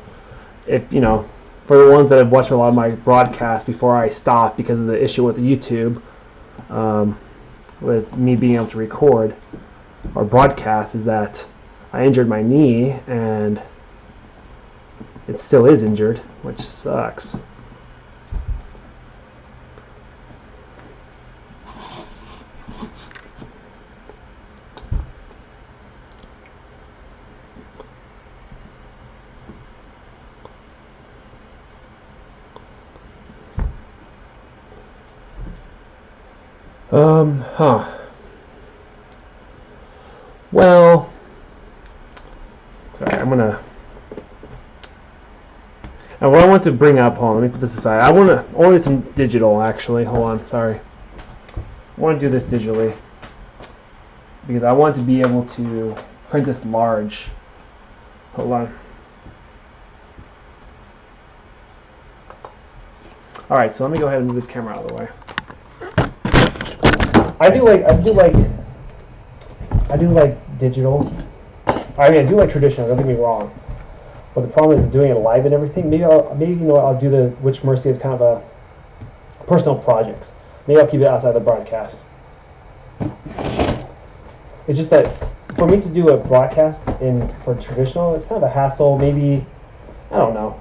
if you know, for the ones that have watched a lot of my broadcasts before I stopped because of the issue with YouTube, with me being able to record or broadcast, is that I injured my knee and it still is injured, which sucks. Well, sorry, I'm gonna. And what I want to bring up, hold on, let me put this aside. I want to only some digital actually. Hold on, sorry. I want to do this digitally because I want to be able to print this large. Hold on. All right, so let me go ahead and move this camera out of the way. I do like digital. I mean, I do like traditional. Don't get me wrong. But the problem is doing it live and everything. Maybe I'll do the Witch Mercy as kind of a personal project. Maybe I'll keep it outside the broadcast. It's just that for me to do a broadcast for traditional, it's kind of a hassle. Maybe, I don't know.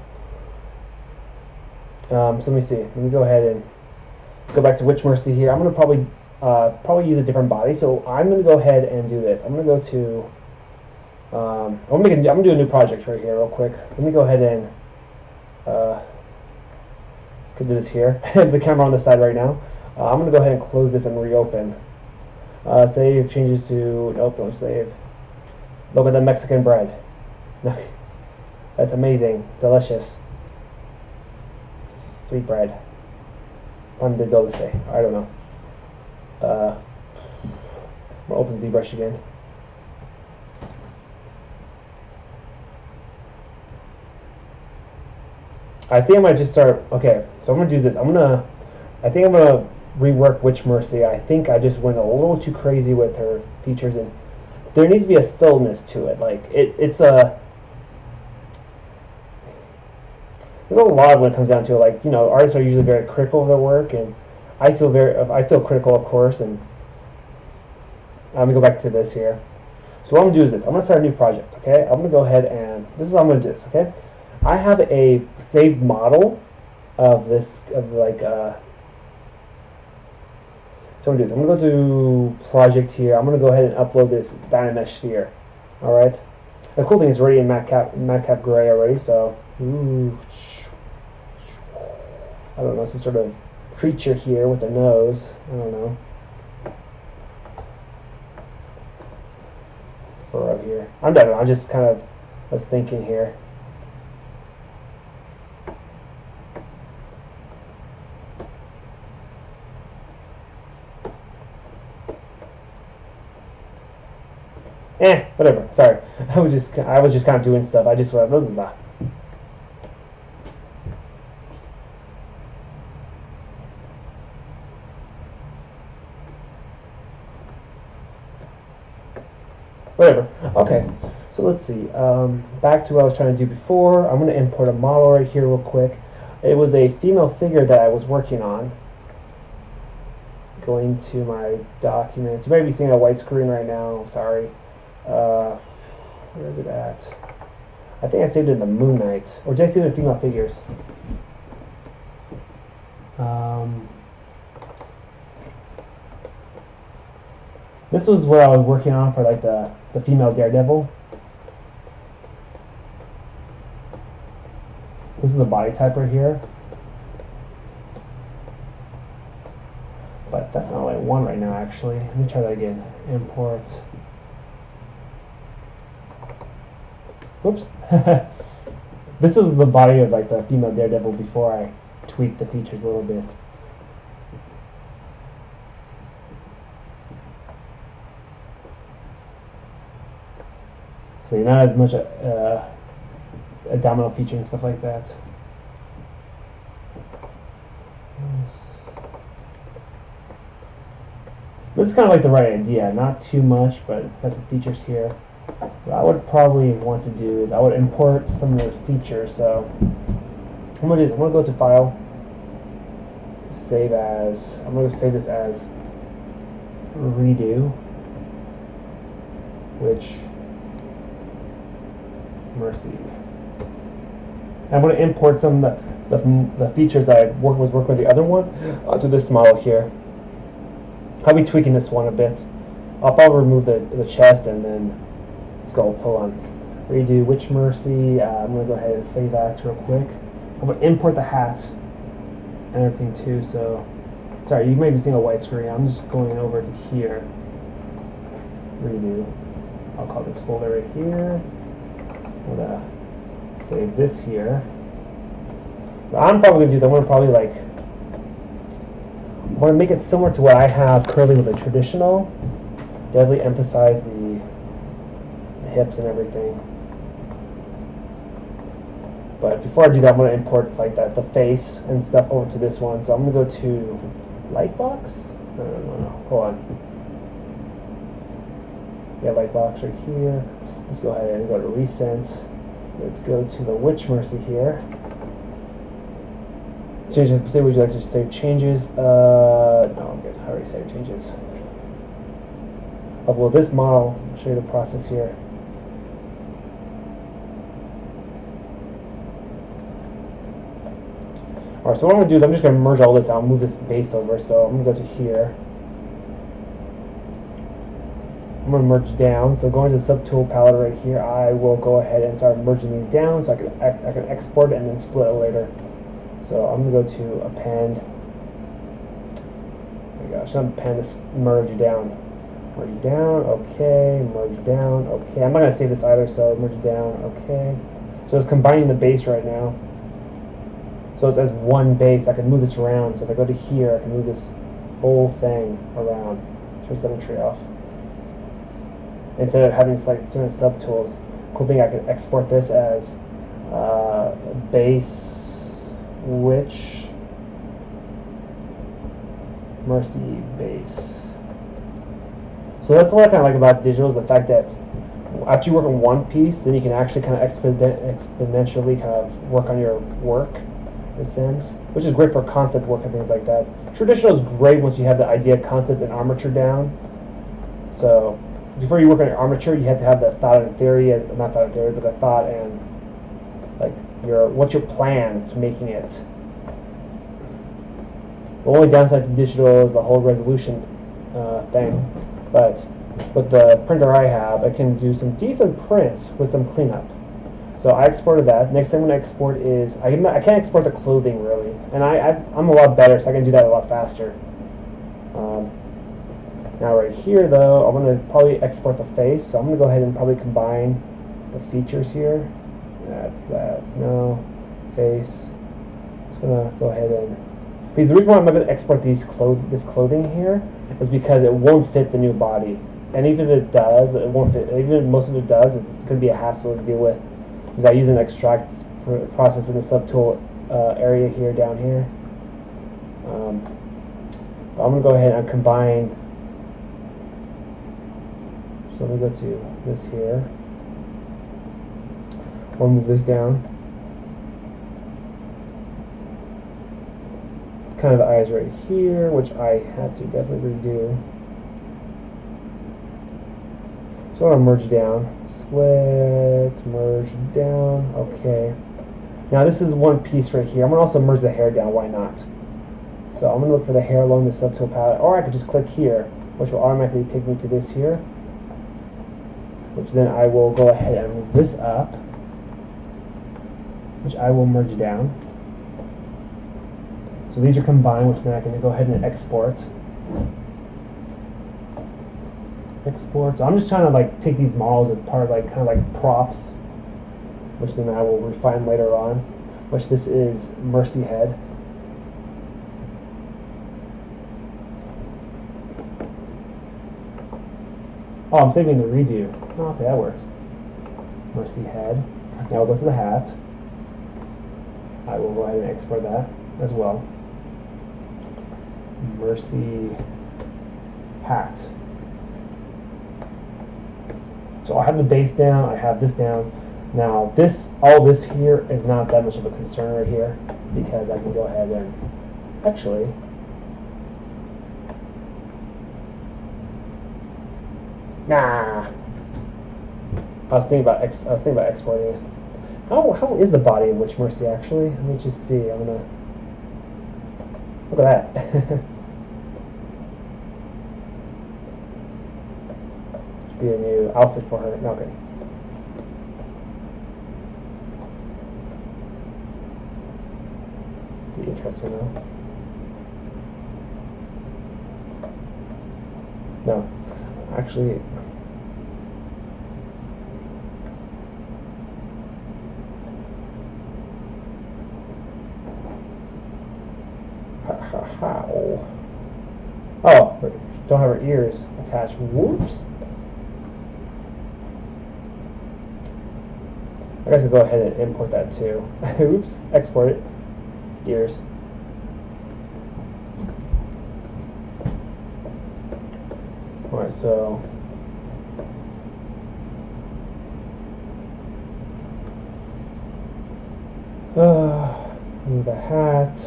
So let me see. Let me go ahead and go back to Witch Mercy here. I'm gonna probably use a different body. So I'm gonna go ahead and do this. I'm gonna go to. I'm gonna do a new project right here real quick. Let me go ahead and could do this here. I have the camera on the side right now. I'm gonna go ahead and close this and reopen. Save changes to nope, don't save. Look at the Mexican bread. That's amazing, delicious, sweet bread. Pan de dulce. I don't know. I'm gonna open ZBrush again. I think I might just start. Okay, so I'm gonna do this. I think I'm gonna rework Witch Mercy. I think I just went a little too crazy with her features, and there needs to be a stillness to it. Like there's a lot when it comes down to it. Like, you know, artists are usually very critical of their work, and I feel critical, of course. And let me go back to this here. So what I'm gonna do is this. I'm gonna start a new project. Okay, I'm gonna go ahead and this is how I'm gonna do this. Okay. I have a saved model of this, so I'm gonna do this. I'm gonna go to project here. I'm gonna go ahead and upload this Dynamesh sphere. All right. The cool thing is already in matcap gray already. So, I don't know, some sort of creature here with a nose. I don't know. Fur up here. I'm done. I just kind of was thinking here. Whatever. Sorry, I was just kind of doing stuff. I just blah, blah, blah. Whatever. Okay, so let's see. Back to what I was trying to do before. I'm going to import a model right here real quick. It was a female figure that I was working on. Going to my documents. You might be seeing a white screen right now. Sorry. Where is it at? I think I saved it in the Moon Knight. Or did I save it in female figures? This was what I was working on for like the female Daredevil. This is the body type right here. But that's not what I want right now, actually. Let me try that again. Import. Whoops. This was the body of like the female Daredevil before I tweaked the features a little bit. So you're not as much abdominal feature and stuff like that. This is kind of like the right idea, not too much, but has some features here. What I would probably want to do is I would import some of the features. So what I'm going to do is I'm going to go to File, Save As. I'm going to save this as Redo, which Mercy. And I'm going to import some of the features that I was working with the other one onto this model here. I'll be tweaking this one a bit. I'll probably remove the chest and then sculpt. Hold on. Redo Witch Mercy. I'm going to go ahead and save that real quick. I'm going to import the hat and everything too. So, sorry, you may be seeing a white screen. I'm just going over to here. Redo. I'll call this folder right here. I'm going to save this here. What I'm probably going to do is I'm going to probably like I want to make it similar to what I have currently with a traditional. Definitely emphasize the hips and everything. But before I do that, I'm going to import like that, the face and stuff over to this one. So I'm going to go to Lightbox. No. Hold on. Yeah, Lightbox right here. Let's go ahead and go to Recent. Let's go to the Witch Mercy here. Changes. Say, would you like to save changes? No, I'm good. I already saved changes. Upload this model. I'll show you the process here. Alright, so what I'm going to do is I'm just going to merge all this out. I'll move this base over. So I'm going to go to here. I'm going to merge down. So going to the subtool palette right here, I will go ahead and start merging these down so I can export it and then split it later. So I'm going to go to append. There we go. So I'm append this merge down. Merge down, okay. Merge down, okay. I'm not going to save this either, so merge down, okay. So it's combining the base right now. So it's as one base. I can move this around. So if I go to here, I can move this whole thing around. Turn symmetry off. Instead of having like certain subtools. Cool thing, I can export this as base Witch Mercy base. So that's what I kind of like about digital, is the fact that after you work on one piece, then you can actually kind of exponentially kind of work on your work, in a sense, which is great for concept work and things like that. Traditional is great once you have the idea, concept, and armature down. So before you work on your armature, you have to have the thought and theory, and not thought and theory, but the thought and like what's your plan to making it. The only downside to digital is the whole resolution thing, but with the printer I have, I can do some decent prints with some cleanup. So I exported that. Next thing I'm going to export is, I can't export the clothing really, and I'm a lot better, so I can do that a lot faster. Now right here though, I'm going to probably export the face, so I'm going to go ahead and probably combine the features here. That's no face. Just gonna go ahead and, because the reason why I'm not going to export this clothing here is because it won't fit the new body, and even if it does, it won't fit. Even if most of it does, it's going to be a hassle to deal with, because I use an extract process in the subtool area here down here. I'm going to go ahead and combine So let me go to this here. We'll move this down. Kind of the eyes right here, which I had to definitely redo. So I want to merge down. Split, merge down. Okay. Now this is one piece right here. I'm going to also merge the hair down. Why not? So I'm going to look for the hair along the subtool palette. Or I could just click here, which will automatically take me to this here. Which then I will go ahead and move this up. Which I will merge down. So these are combined, which then I can go ahead and export. Export. So I'm just trying to like take these models as part of like kind of like props, which then I will refine later on. Which this is Mercy Head. Oh, I'm saving the redo. Oh, okay, that works. Mercy Head. Now we'll go to the hat. I will go ahead and export that as well. Mercy Hat. So I have the base down, I have this down. Now this, all this here is not that much of a concern right here because I can go ahead and actually I was thinking about exporting it. How is the body of Witch Mercy actually? Let me just see. I'm gonna look at that. Should be a new outfit for her. Okay. Be interesting though. No, actually. How? Oh, don't have her ears attached. Whoops. I guess I'll go ahead and import that too. Oops. Export it. Ears. Alright, so move the hat.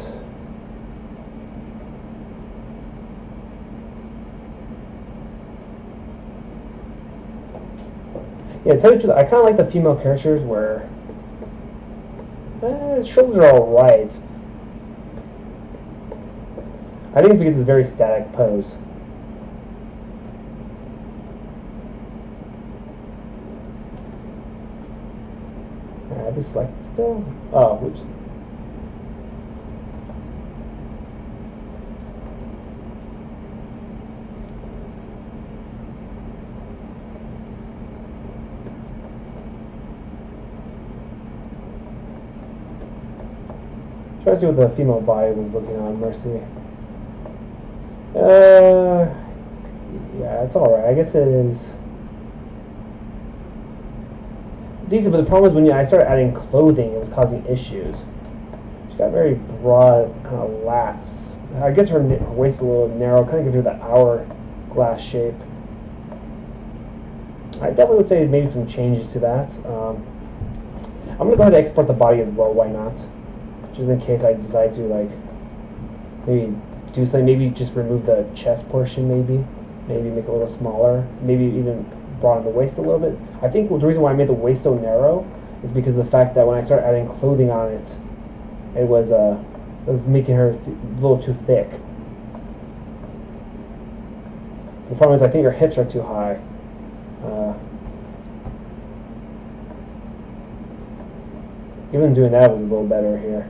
Yeah, to tell you the truth, I kind of like the female characters where shoulders are alright. I think it's because it's a very static pose. I just like it still. Oh, whoops. Try to see what the female body was looking on Mercy. Yeah, it's alright. I guess it is. It's decent, but the problem is when I started adding clothing, it was causing issues. She's got very broad kind of lats. I guess her waist is a little narrow, kind of gives her that hourglass shape. I definitely would say maybe some changes to that. I'm going to go ahead and export the body as well, why not? Just in case I decide to like maybe do something, maybe just remove the chest portion, maybe make it a little smaller, maybe even broaden the waist a little bit. I think the reason why I made the waist so narrow is because of the fact that when I started adding clothing on it, it was making her a little too thick. The problem is I think her hips are too high. Even doing that was a little better here.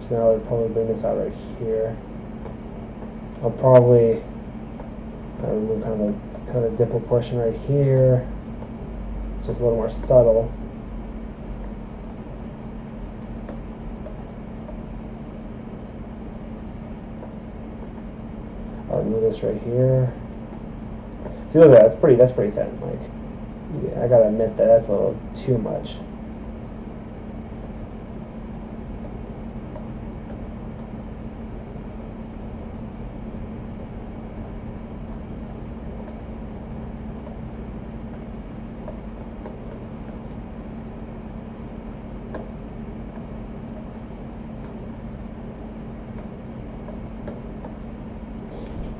So now I'll probably bring this out right here. I'll probably remove kind of the dimple portion right here. So it's a little more subtle. I'll remove this right here. See, look at that. That's pretty thin. Like, yeah, I gotta admit that that's a little too much.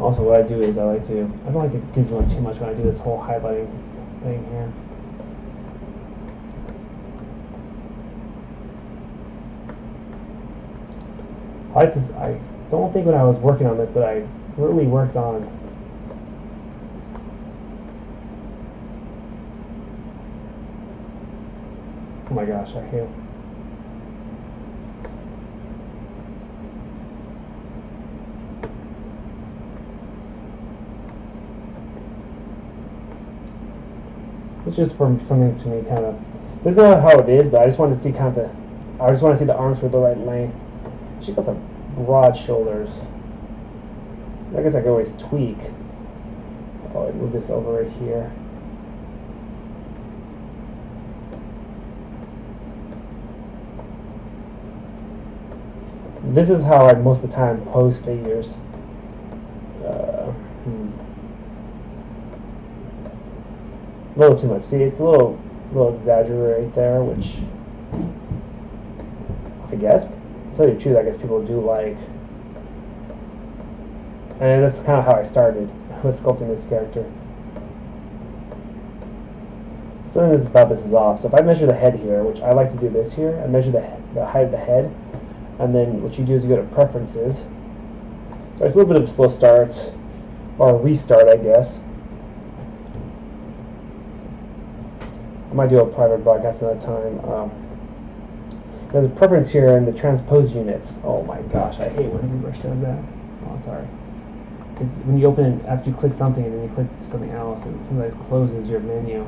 Also, what I do is I don't like to gizmo too much when I do this whole highlighting thing here. I don't think when I was working on this that I really worked on oh my gosh, I hate it. It's just for something to me kind of. This is not how it is, but I just want to see kind of I just want to see the arms for the right length. She got some broad shoulders. I guess I could always tweak. I'll probably move this over right here. This is how I most of the time pose figures. A little too much. See, it's a little exaggerated right there, which I guess, to tell you the truth, I guess people do like. And that's kind of how I started with sculpting this character. Something about this is off. So if I measure the head here, which I like to do this here, I measure the height of the head, and then what you do is you go to preferences. So it's a little bit of a slow start, or a restart, I guess. I might do a private broadcast another time. There's a preference here in the transpose units. Oh my gosh, I hate when ZBrush does that. Oh, I'm sorry. Because when you open it, after you click something and then you click something else, it sometimes closes your menu.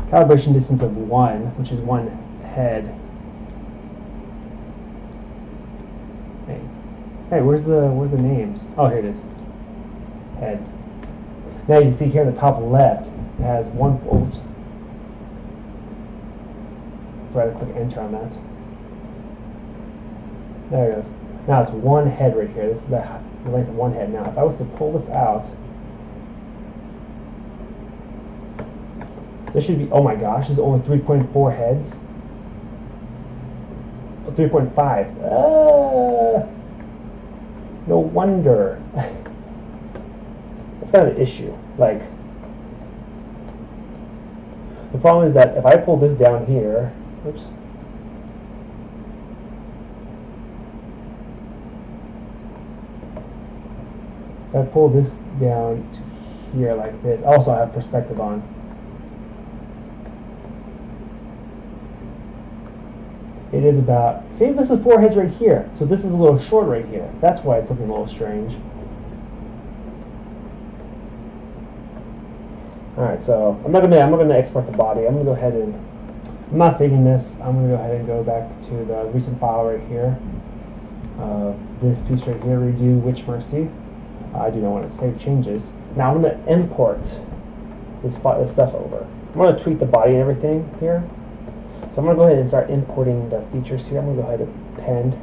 Calibration distance of 1, which is one head. Hey, where's the names? Oh, here it is. Head. Now you see here in the top left, it has one. Oops. Try to click enter on that. There it goes. Now it's one head right here. This is the length of one head. Now, if I was to pull this out, this should be. Oh my gosh, this is only 3.4 heads. 3.5. No wonder. That's kind of an issue. Like, the problem is that if I pull this down here, oops. If I pull this down to here like this, also I have perspective on. It is about, see, this is 4 heads right here, so this is a little short right here. That's why it's looking a little strange. Alright, so I'm not gonna export the body. I'm gonna go ahead and, I'm not saving this. I'm gonna go ahead and go back to the recent file right here. This piece right here, redo Witch Mercy. I do not want to save changes. Now I'm gonna import this stuff over. I'm gonna tweak the body and everything here. So I'm going to go ahead and start importing the features here. I'm going to go ahead and append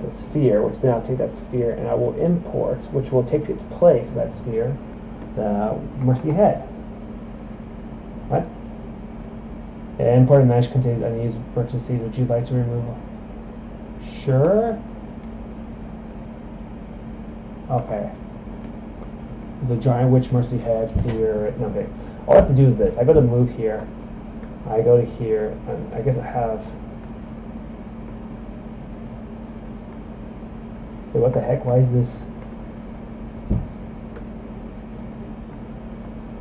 the sphere, which then I'll take that sphere and I will import, which will take its place of that sphere, the Mercy head. Right? And imported mesh contains unused vertices. Would you like to remove? Sure. Okay. The giant witch Mercy head here. Okay. All I have to do is this. I go to move here. I go to here, and I guess I have. Wait, what the heck? Why is this?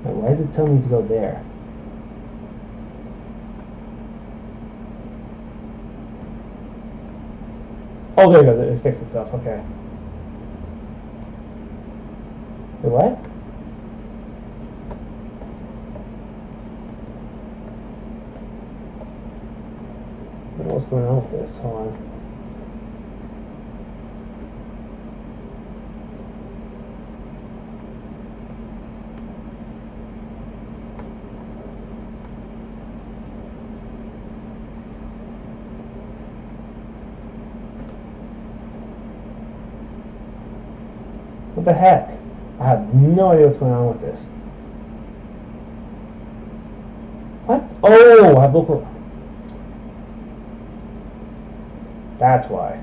Wait, why is it telling me to go there? Oh, there it goes. It fixed itself. Okay. Wait, what? I don't know what's going on with this. Hold on. What the heck? I have no idea what's going on with this. What? Oh, I have local. That's why.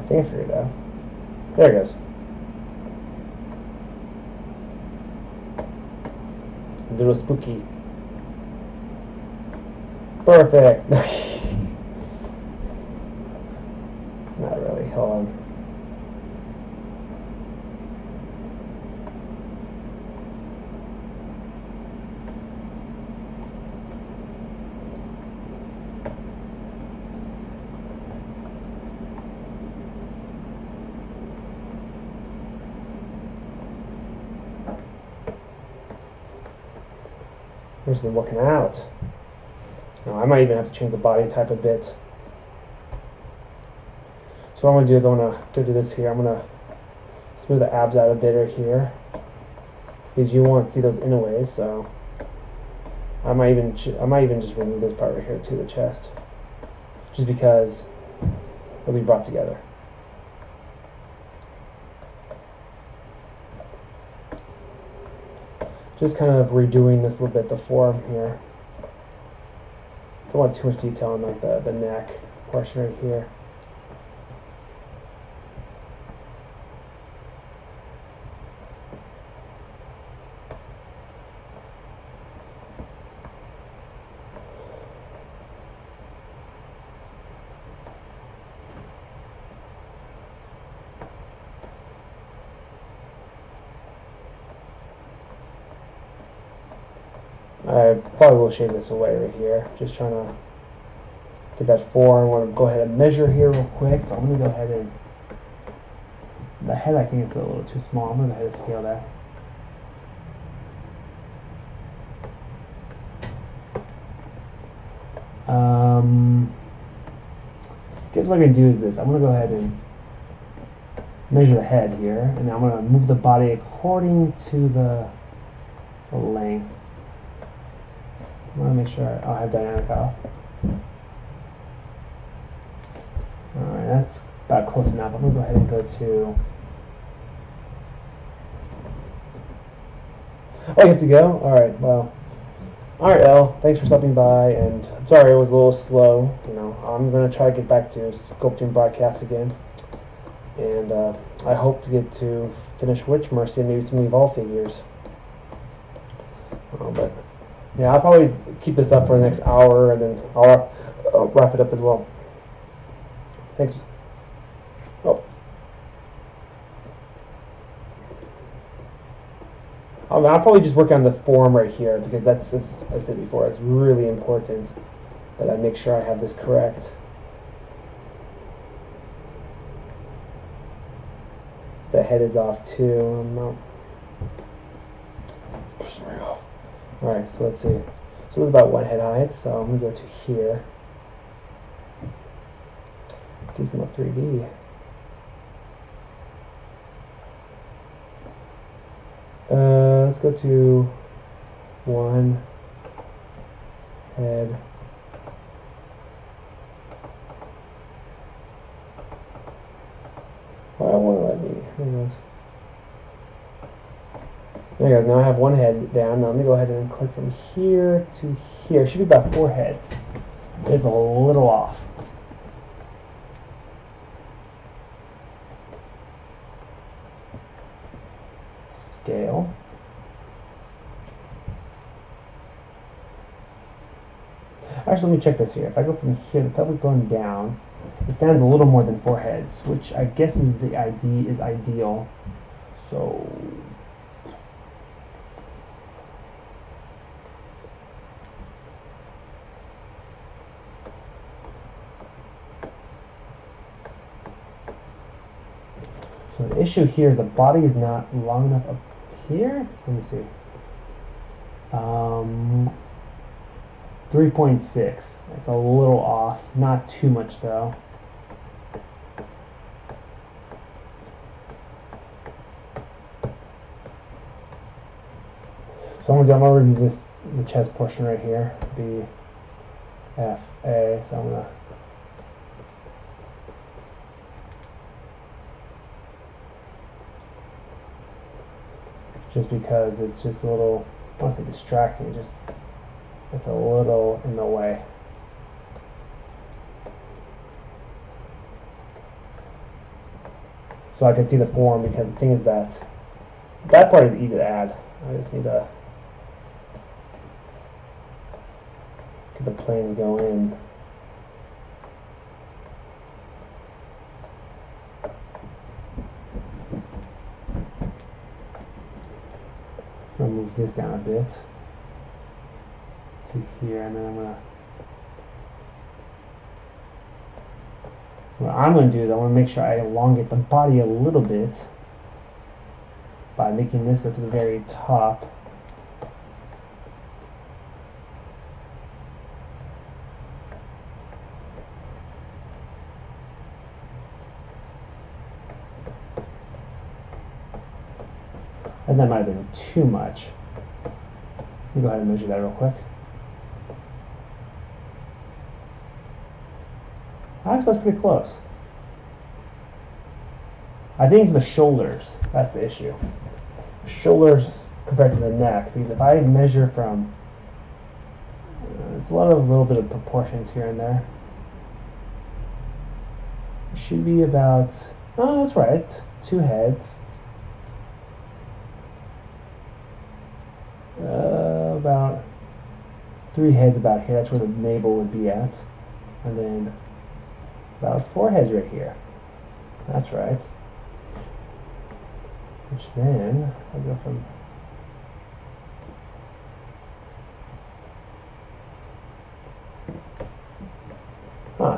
think I figured it out. There it goes. A little spooky. Perfect. Not really. Hold on. It's been working out. Now, I might even have to change the body type a bit. So what I'm going to do is I'm going to go do this here. I'm going to smooth the abs out a bit right here. Because you won't see those anyways, so I might even just remove this part right here to the chest. Just because it'll be brought together. Just kind of redoing this a little bit, the form here. Don't want too much detail on like the neck portion right here. I probably will shave this away right here. Just trying to get that form. I want to go ahead and measure here real quick. So I'm going to go ahead and... The head I think is a little too small. I'm going to go ahead and scale that. Guess what I'm going to do is this. I'm going to go ahead and measure the head here. And I'm going to move the body according to the length. I want to make sure I'll have dynamic off. Alright, that's about close enough. I'm going to go ahead and go to... Oh, you have to go? Alright, well. Alright, Elle, thanks for stopping by, and I'm sorry it was a little slow. You know, I'm going to try to get back to sculpting broadcasts again. And I hope to get to finish Witch Mercy and maybe some Evolve figures. But... yeah, I'll probably keep this up for the next hour, and then I'll wrap it up as well. Thanks. Oh. I'll probably just work on the form right here, because that's, as I said before, it's really important that I make sure I have this correct. The head is off too. I'm not... push right off. Alright, so let's see. So it's about one head height, so I'm going to go to here. Do some 3D. Let's go to one head. Why won't it let me? There it goes. There you go. Now I have one head down. Now let me go ahead and click from here to here. It should be about 4 heads. It's a little off. Scale. Actually, let me check this here. If I go from here, the pelvic bone down, it stands a little more than 4 heads, which I guess is ideal. So the issue here is the body is not long enough up here. So let me see. 3.6. It's a little off. Not too much though. So I'm gonna remove the chest portion right here. B F A. So I'm gonna just because it's just a little, I want to say distracting, just it's a little in the way. so I can see the form, because the thing is that that part is easy to add. I just need to get the planes go in. I'm going to move this down a bit to here, and then what I'm going to do is I want to make sure I elongate the body a little bit by making this go to the very top. And that might have been too much. Let me go ahead and measure that real quick. Actually, that's pretty close. I think it's the shoulders. That's the issue. Shoulders compared to the neck. Because if I measure from, it's a little bit of proportions here and there. It should be about, oh, that's right, 2 heads. About 3 heads about here. That's where the navel would be at. And then about 4 heads right here. That's right. Which then, I'll go from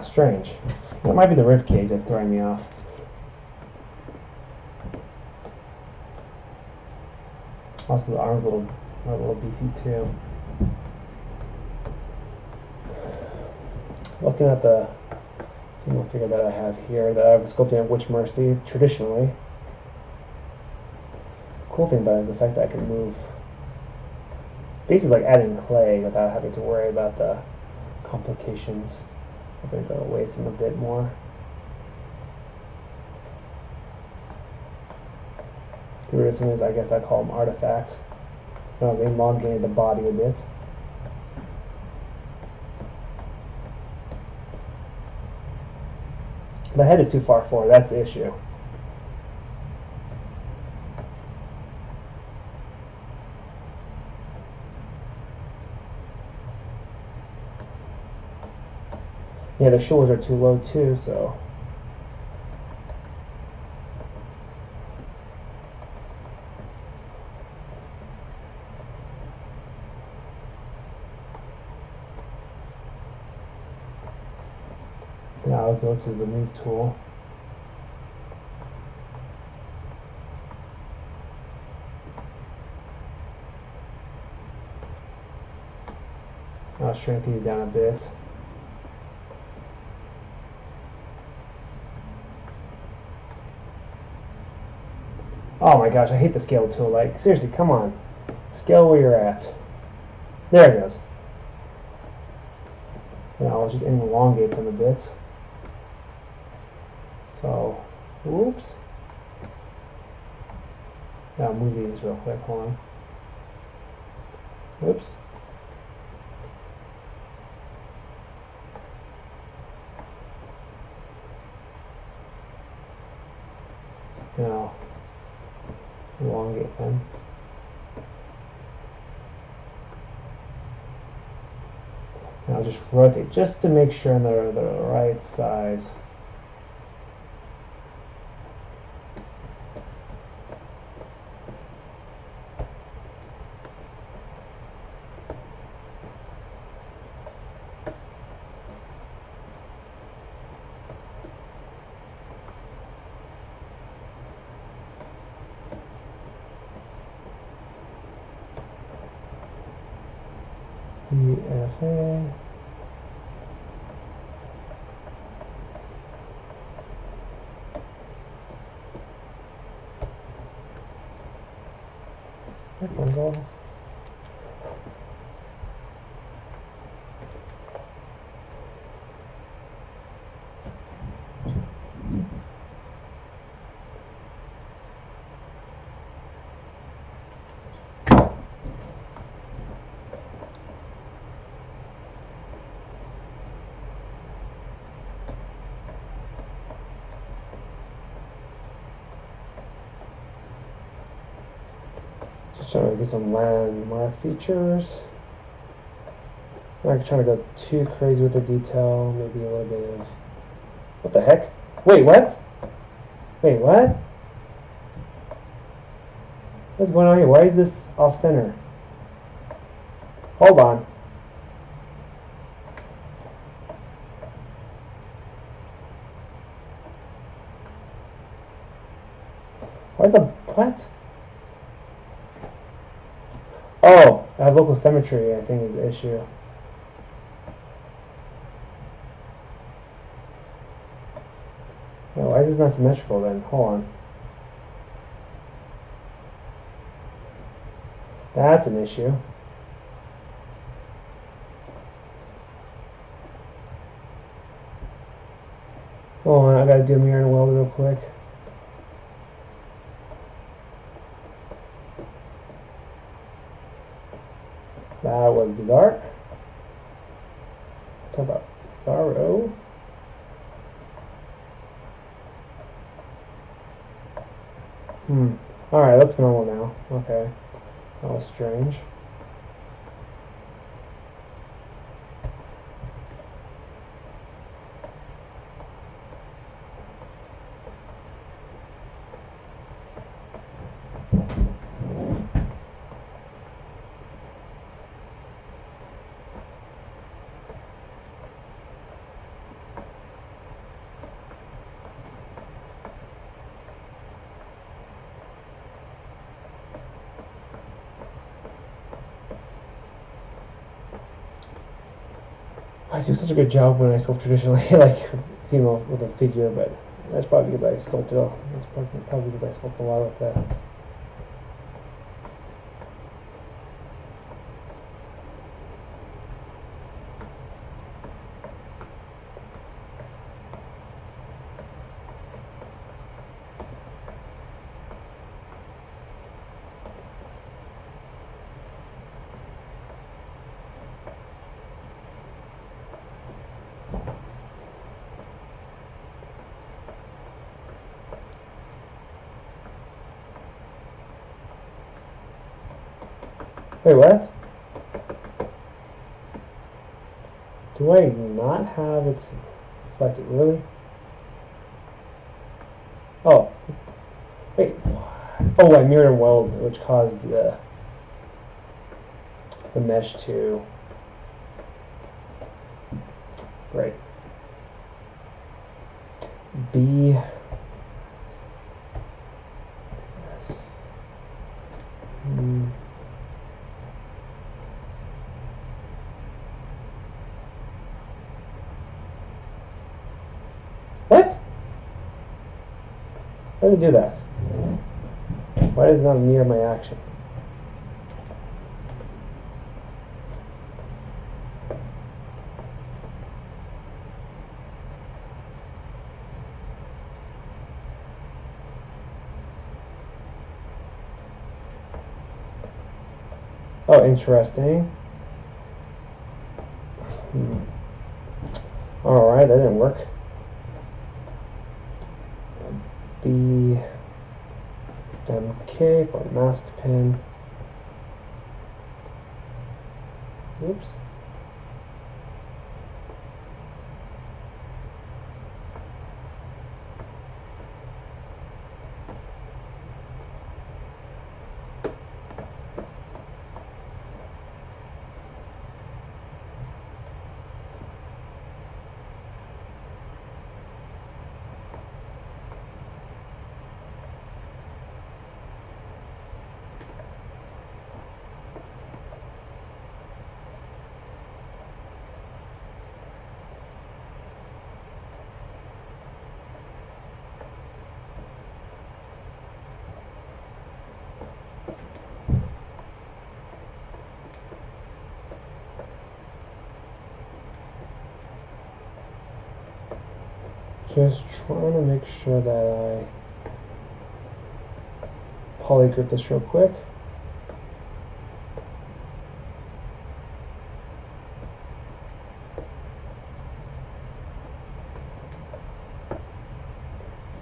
strange. That might be the rib cage that's throwing me off. Also, the arm's a little beefy too. Looking at the female figure that I have here, that I've sculpted in Witch Mercy traditionally. Cool thing about it is the fact that I can move, basically like adding clay without having to worry about the complications. I think that'll waste them a bit more. Get rid of some of these, I guess I call them artifacts. I was elongating the body a bit. The head is too far forward, that's the issue. Yeah, the shoulders are too low too, so. Now I'll go to the move tool. I'll shrink these down a bit. Oh my gosh, I hate the scale tool. Like, seriously, come on. Scale where you're at. There it goes. Now I'll just elongate them a bit. So, whoops. Now I'll move these real quick. Hold on. Whoops. Now, elongate them. And I'll just rotate just to make sure they're the right size. EFA. Headphones off. Just trying to get some landmark features. Not trying to go too crazy with the detail. Maybe a little bit of... What the heck? Wait, what? Wait, what? What's going on here? Why is this off center? Hold on. Why is the... What? Oh, I have local symmetry, I think, is the issue. Oh, why is this not symmetrical then? Hold on. That's an issue. Hold on, I gotta do a mirror and weld real quick. That was bizarre. Talk about sorrow. Alright, looks normal now. Okay. That was strange. I do such a good job when I sculpt traditionally, like, you know, with a figure, but that's probably because I sculpted. That's probably because I sculpt a lot with that. Wait, what? Do I not have it selected? Really? Oh. Wait. Oh, I mirrored and weld, which caused the mesh to... Great. B... Yes. What? How did it do that? Why does it not mirror my action? Oh, interesting. Alright, that didn't work. BMK for mask pin. Oops. Just trying to make sure that I polygroup this real quick.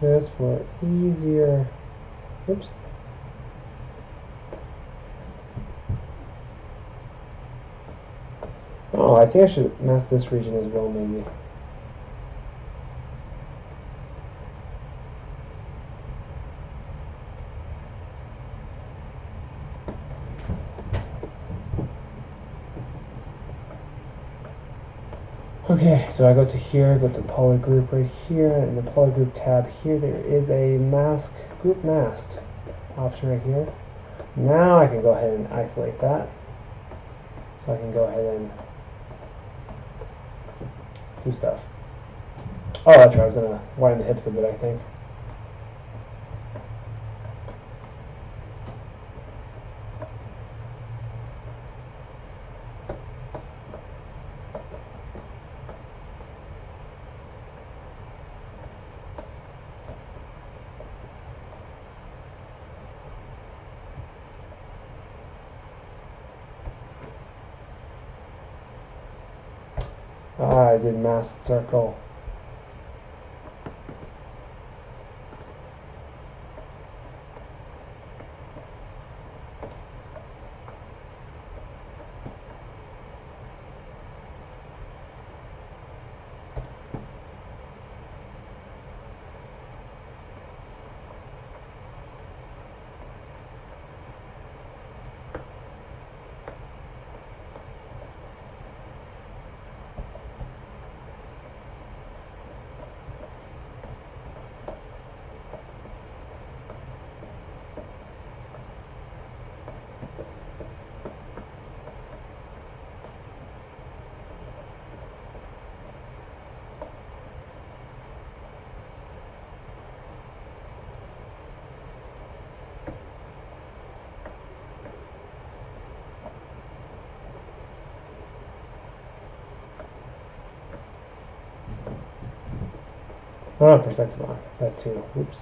This for easier. Oops. Oh, I think I should mask this region as well, maybe. Okay, so I go to here, go to poly group right here, and the poly group tab here, there is a mask, group masked option right here. Now I can go ahead and isolate that. So I can go ahead and do stuff. Oh, that's right, I was gonna widen the hips a bit, I think. Ah, I did mask circle. Oh, perspective on that too. Oops.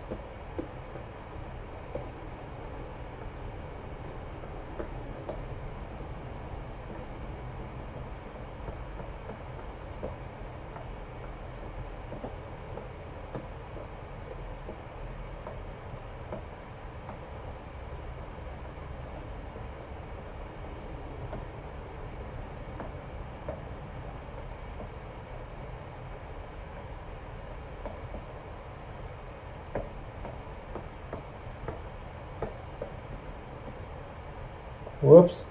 Whoops.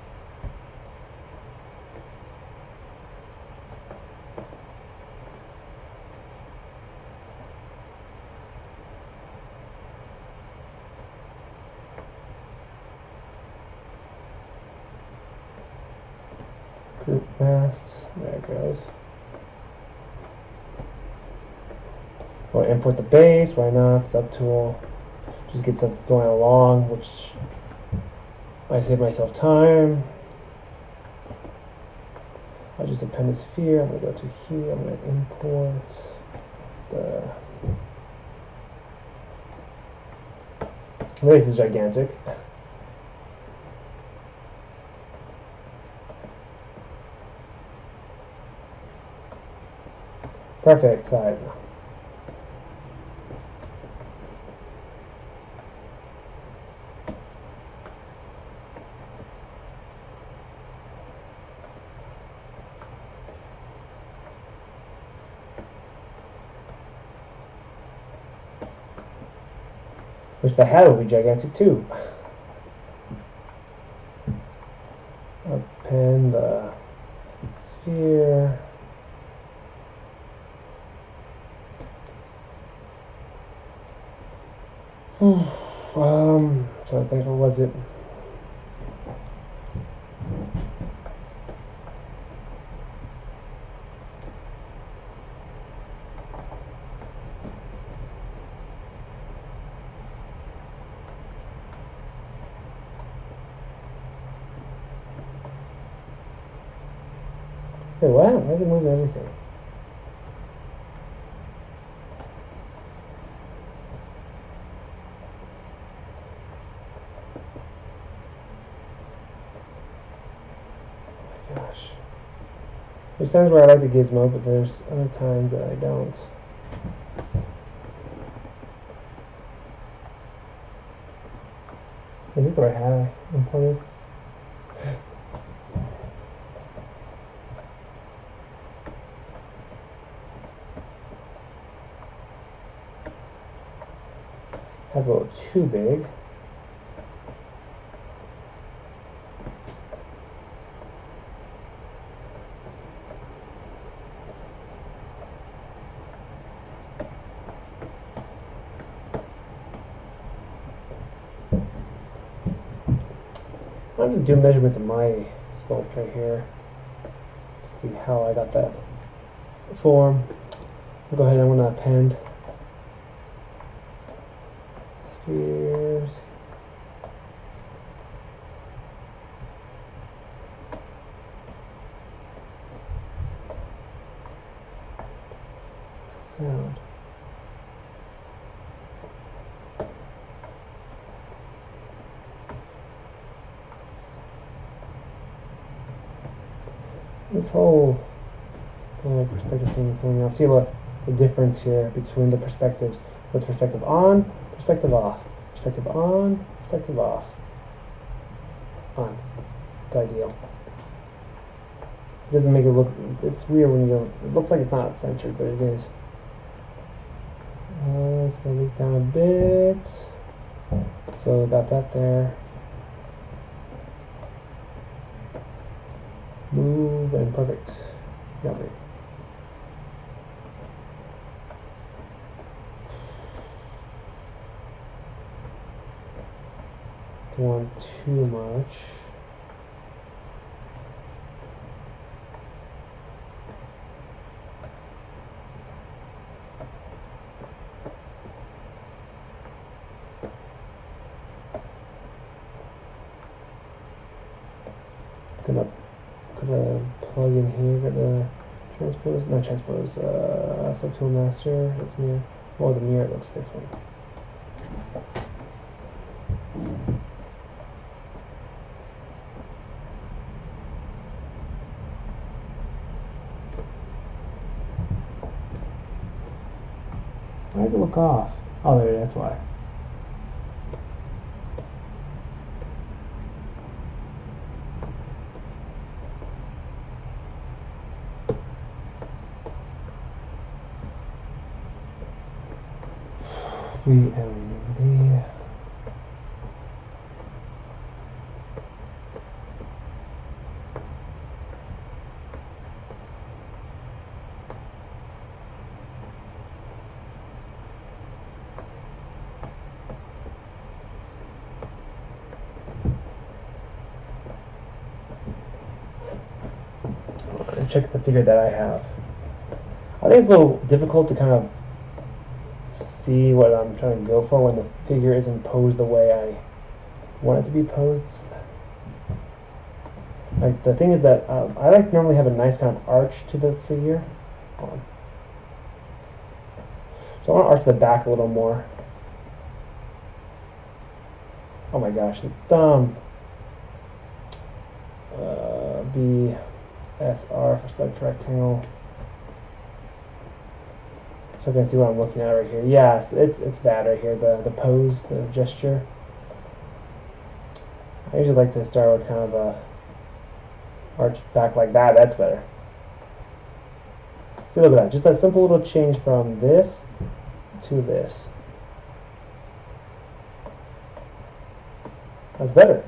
Group masks. There it goes. We'll import the base. Why not? Subtool. Just get something going along, which I save myself time. I'll just append a sphere. I'm going to go to here. I'm going to import the. This is gigantic. Perfect size. Wish the hat would be gigantic too. Append the sphere. So I think, what was it? Wait, what? Why is it moving everything? Oh my gosh. There's times where I like the gizmo, but there's other times that I don't. Is it the right hat I imported? That's a little too big. I'm going to do measurements of my sculpt right here. See how I got that form. I'll go ahead and I'm going to append spheres. Sound. This whole perspective thing is throwing me off. See, look, the difference here between the perspectives with perspective on, perspective off, perspective on, perspective off. On. It's ideal. It doesn't make it look, it's weird when you, it looks like it's not centered, but it is. Let's go this down a bit. So got that there. Move and perfect. Yummy. Don't want too much. Gonna plug in here, get the transpose, not transpose, subtool master, that's mirror. Oh, the mirror looks different. Why does it look off? Oh, there, that's why. VMD. Check the figure that I have. I think it's a little difficult to kind of see what I'm trying to go for when the figure isn't posed the way I want it to be posed. Like, the thing is that I like to normally have a nice kind of arch to the figure. So I want to arch the back a little more. Oh my gosh, the thumb. BSR for select rectangle. So I can see what I'm looking at right here. Yes, it's bad right here. The pose, the gesture. I usually like to start with kind of a arch back like that. That's better. See, look at that. Just that simple little change from this to this. That's better.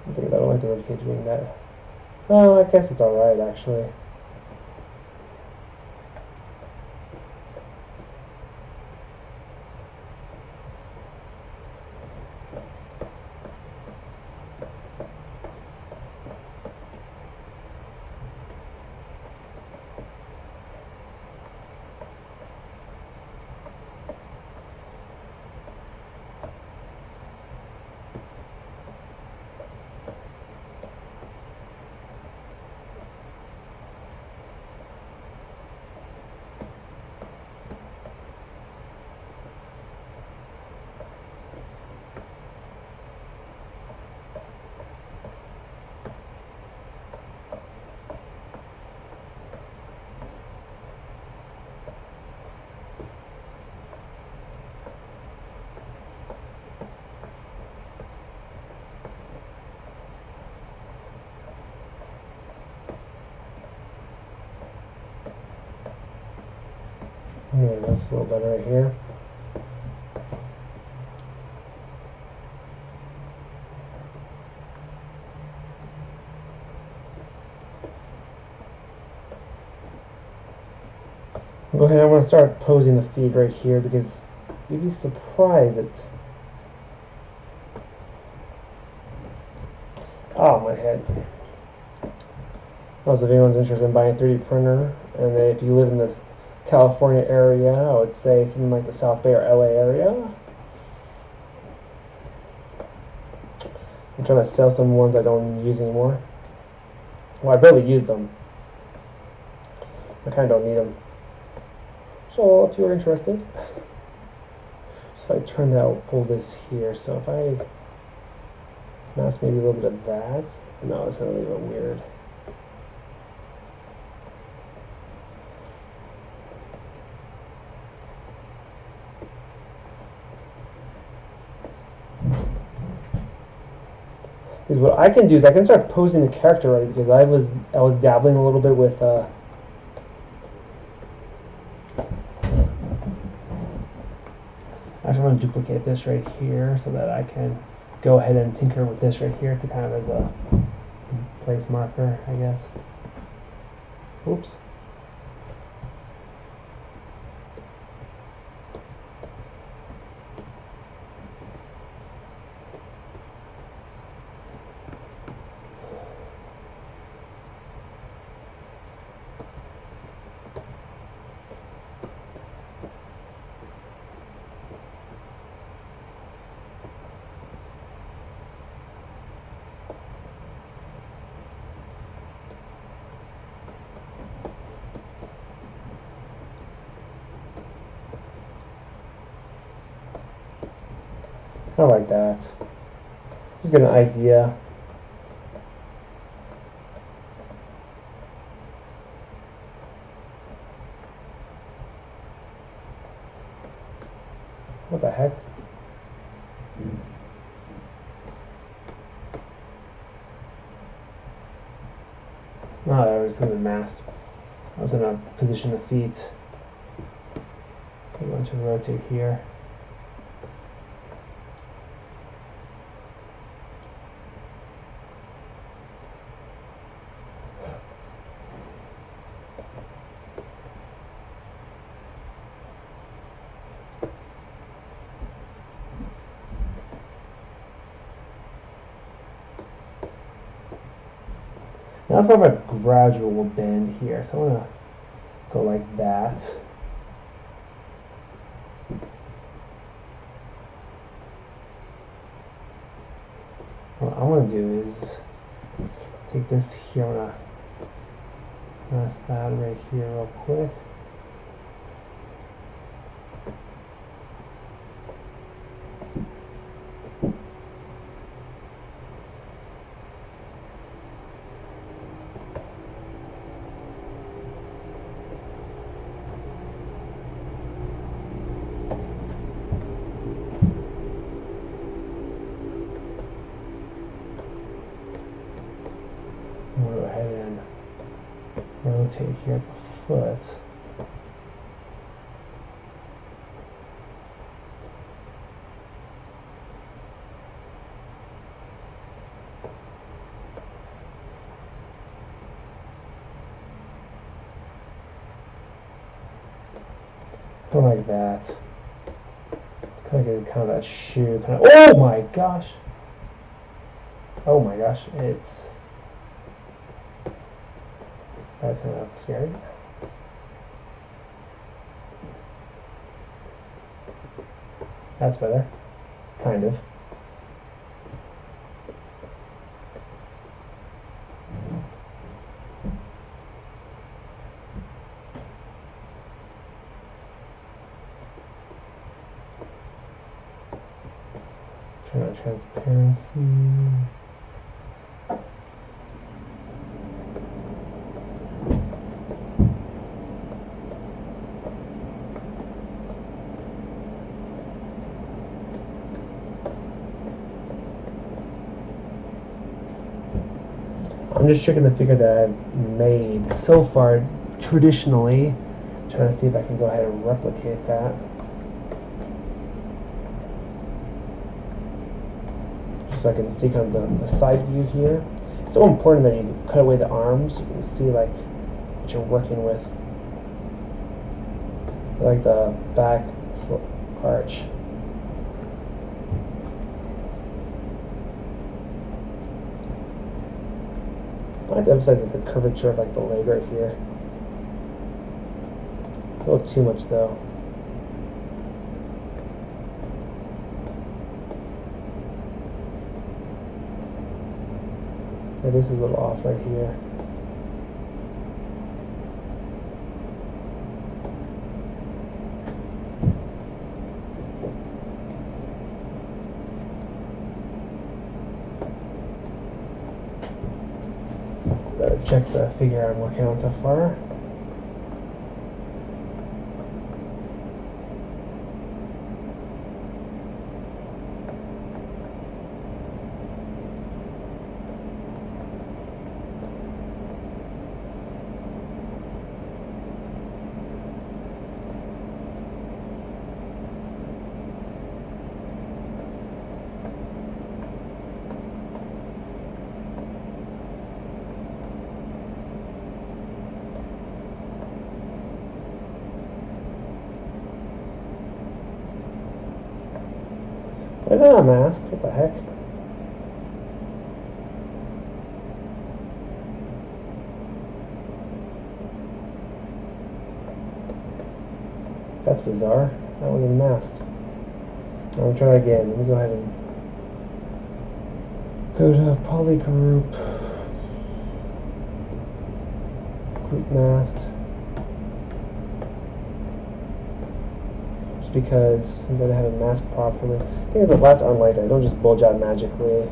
I think I don't like the ribcage being that. Well, I guess it's alright actually. Yeah, that's a little better right here. Go ahead, I'm going to start posing the feed right here because you'd be surprised at... Oh, my head. Also, if anyone's interested in buying a 3D printer, and if you live in this California area, I would say something like the South Bay or LA area. I'm trying to sell some ones I don't use anymore. Well, I barely use them. I kind of don't need them. So, if you're interested, so if I turn that, I'll pull this here. So if I mask maybe a little bit of that, no, it's going to leave it weird. Because what I can do is I can start posing the character right, because I was dabbling a little bit with actually, I'm going to duplicate this right here so that I can go ahead and tinker with this right here to kind of as a place marker, I guess. Oops. I like that. Just get an idea. What the heck? Oh, there was something masked. I was going to position the feet. I'm going to rotate here. Now let's have a gradual bend here. So I'm going to go like that. What I'm going to do is take this here. I'm going to mask that right here real quick. Go ahead and rotate here at the foot. Go like that. Kind of get kind of that shoe. Kind of. Oh my gosh! Oh my gosh! It's. That's kind of scary. That's better. Kind of. Turn on transparency. I'm just checking the figure that I've made so far traditionally trying to see if I can go ahead and replicate that. Just so I can see kind of the side view here. It's so important that you cut away the arms. You can see like what you're working with. Like the back arch. I have to emphasize the curvature of like the leg right here. A little too much though. Yeah, this is a little off right here. Check the figure I'm working on so far. Is that a mask? What the heck? That's bizarre. That was a mask. I'm gonna try again. Let me go ahead and go to polygroup, group mask. Just because since I haven't masked properly. The thing is the lats aren't like that. They don't just bulge out magically.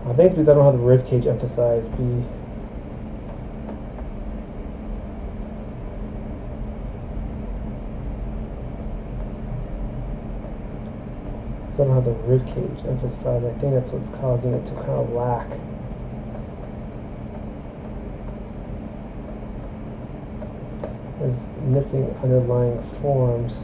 I think it's because I don't have the rib cage emphasized. I don't have the rib cage emphasized. I think that's what's causing it to kind of lack. Is missing underlying forms.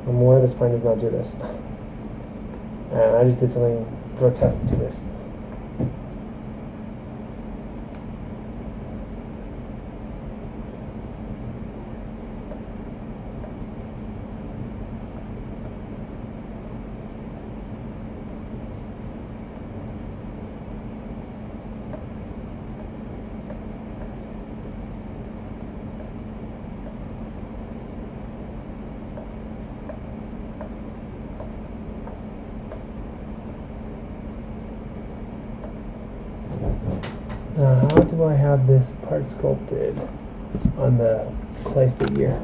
I'm aware this plane does not do this. And I just did something grotesque to this. How do I have this part sculpted on the clay figure?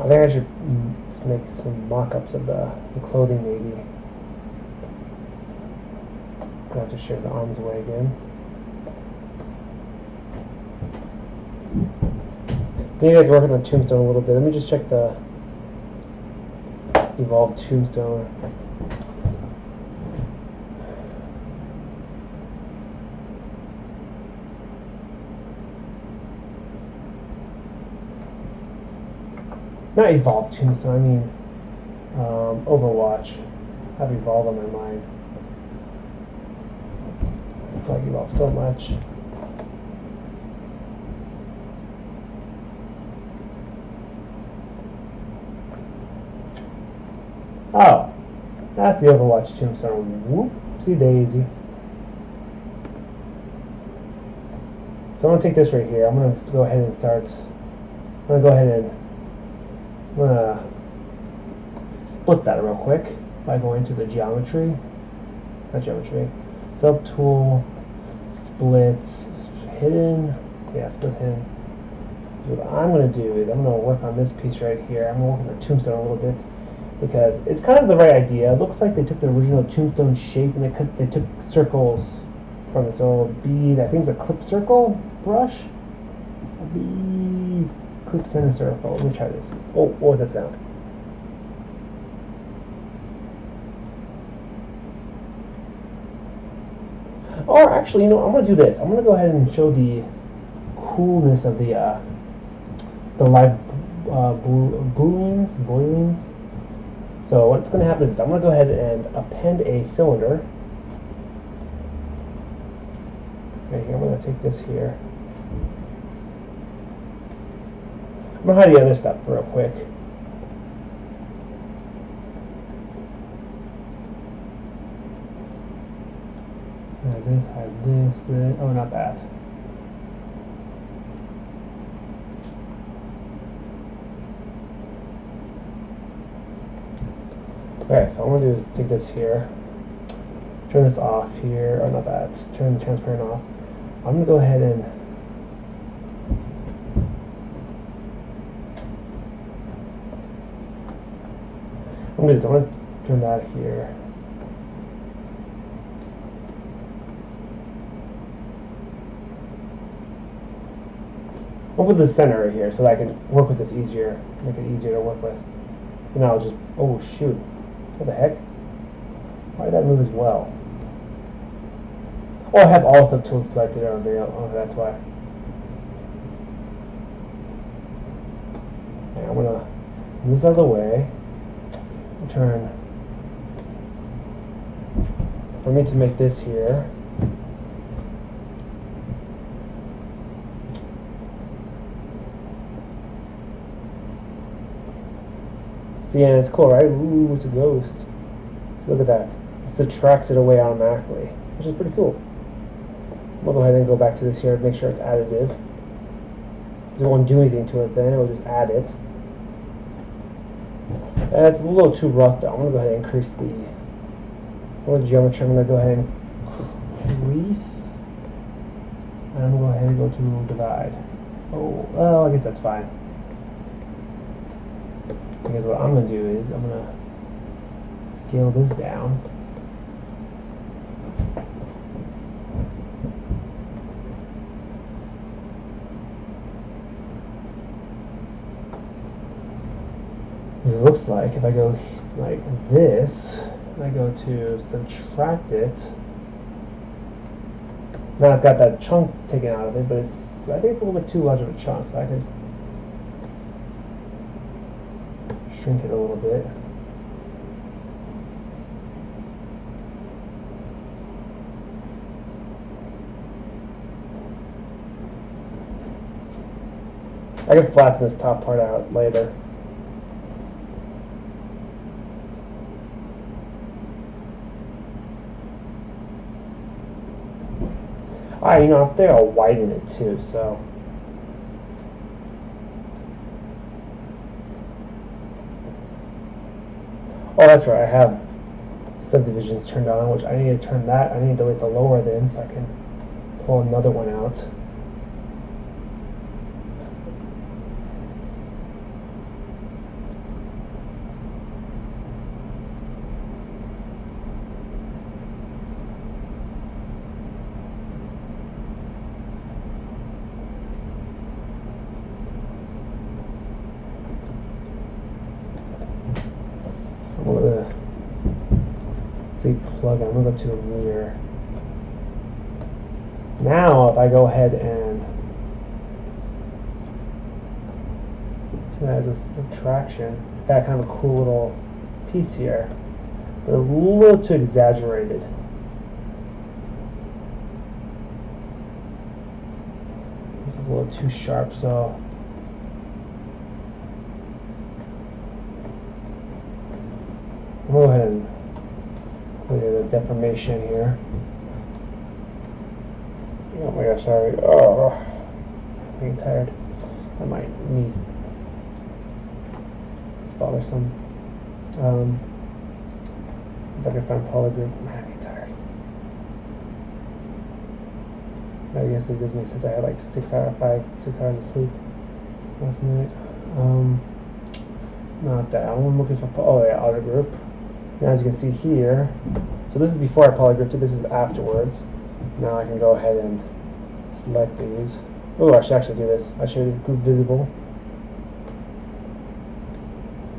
I think I should make some mock-ups of the clothing maybe. I have to shave the arms away again. Maybe I can work on the tombstone a little bit. Let me just check the evolved tombstone. Not evolved tombstone, I mean Overwatch. I have evolved on my mind. I feel like evolved so much. Oh, that's the Overwatch tombstone. Whoopsie daisy. So I'm gonna take this right here. I'm gonna go ahead and start. I'm gonna go ahead and I'm gonna split that real quick by going to the geometry. Not geometry. Subtool, split, hidden. Yeah, split hidden. So what I'm gonna do is I'm gonna work on this piece right here. I'm gonna work on the tombstone a little bit because it's kind of the right idea. It looks like they took the original tombstone shape and they took circles from it. So bead, I think it's a clip circle brush. A bead, clip center circle. Let me try this. Oh, what was that sound? Or actually, you know, I'm gonna do this. I'm gonna go ahead and show the coolness of the live booleans. So what's going to happen is I'm going to go ahead and append a cylinder. Right here, I'm going to take this here. I'm going to hide the other stuff real quick. Hide this. Oh, not that. Okay, so what I'm going to do is take this here, turn this off here, or not that, turn the transparent off. I'm going to go ahead and I'm going to turn that here. I'll put the center right here so that I can work with this easier, make it easier to work with. And I'll just, oh shoot. What the heck? Why did that move as well? Oh, I have all subtools selected on there. Oh, that's why. Okay, I'm gonna move this out of the way. Turn. For me to make this here. See, and it's cool, right? Ooh, it's a ghost. So look at that. It subtracts it away automatically, which is pretty cool. We'll go ahead and go back to this here and make sure it's additive. It won't do anything to it then, it'll just add it. And it's a little too rough though. I'm going to go ahead and increase the geometry. I'm going to go ahead and crease. And I'm going to go ahead and go to divide. Oh, well, I guess that's fine. Because what I'm going to do is I'm going to scale this down. It looks like if I go like this, and I go to subtract it, now it's got that chunk taken out of it, but it's, I think it's a little bit too large of a chunk, so I could shrink it a little bit. I can flatten this top part out later. Alright, you know, I think I'll widen it too, so. Oh, that's right, I have subdivisions turned on, which I need to turn that. I need to delete the lower then, so I can pull another one out. say plugin. I'm gonna go to mirror. Now, if I go ahead and do that as a subtraction, got kind of a cool little piece here, but a little too exaggerated. This is a little too sharp, so I'm gonna go ahead and clear the deformation here. Oh my gosh, sorry. Oh, I'm getting tired. And my knees. It's bothersome. If I can find polygroup, man, I'm getting tired. I guess it does make sense. I had like 6 hours of sleep last night. Not that. I'm looking for. Oh yeah, auto group. Now as you can see here, so this is before I polygrouped it. This is afterwards. Now I can go ahead and select these. Oh, I should actually do this. I should do group visible.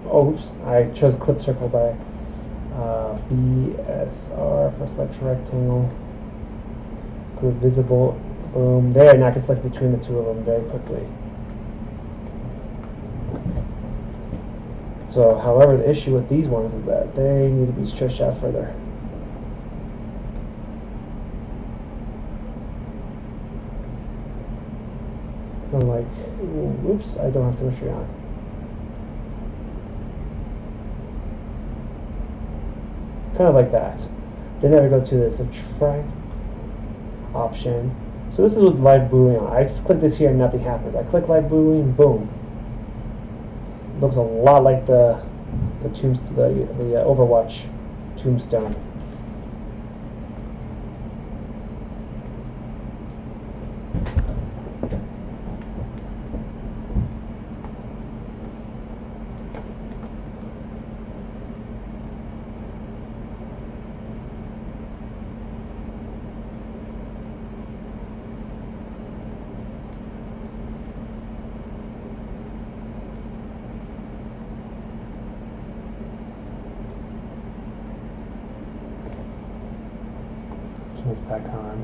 Oh, oops. I chose clip circle by BSR for select rectangle. Group visible. Boom. There. Now I can select between the two of them very quickly. So, however, the issue with these ones is that they need to be stretched out further. I'm like, oops, I don't have symmetry on. Kind of like that. Then I go to the subtract option. So this is with live boolean on. I just click this here and nothing happens. I click live boolean, boom. Looks a lot like the Overwatch tombstone. This back on.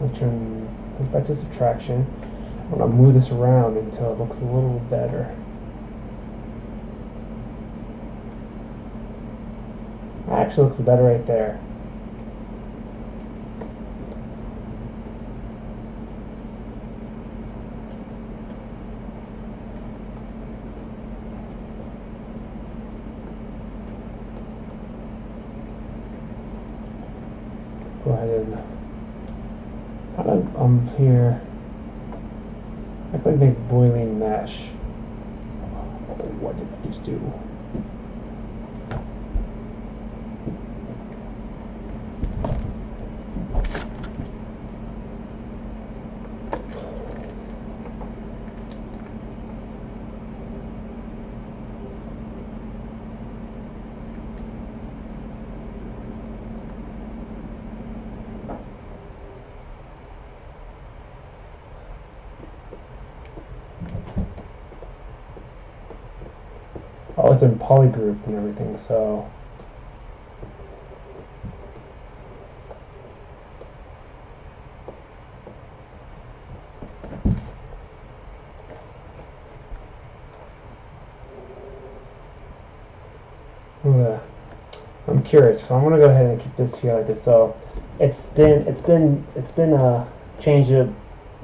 I'll turn this back to subtraction. I'm going to move this around until it looks a little better. Actually looks better right there. Go ahead and I'm here. I click make boiling mesh. What did I just do? Oh, it's in polygrouped and everything, so I'm curious, so I'm gonna go ahead and keep this here like this. So it's been a change of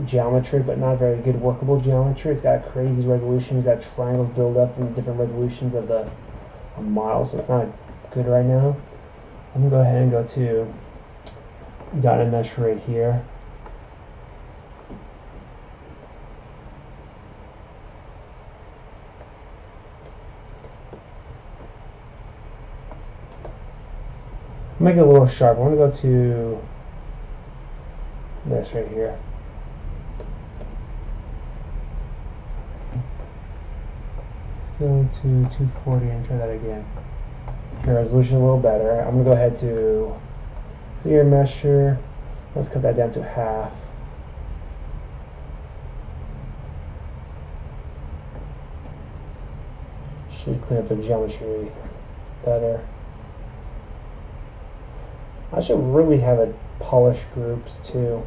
geometry, but not very good workable geometry. It's got crazy resolution. It's got triangles build up from different resolutions of the model, so it's not good right now. I'm gonna go ahead and go to dot mesh right here. Make it a little sharp. I'm gonna go to this right here. Let's go to 240 and try that again. The resolution a little better. I'm gonna go ahead to clear measure. Let's cut that down to half. Should clean up the geometry better. I should really have it polish groups too.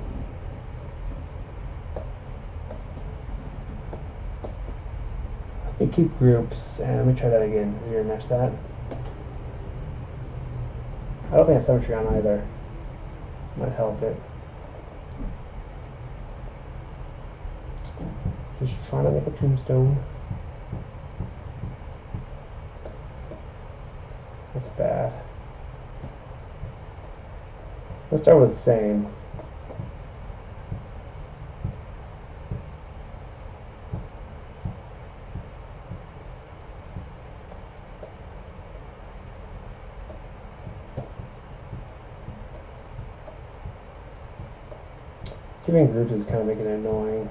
Let me keep groups, and let me try that again. Zero mesh that. I don't think I have symmetry on either. Might help it. Just trying to make a tombstone. That's bad. Let's start with same. Keeping groups is kind of making it annoying.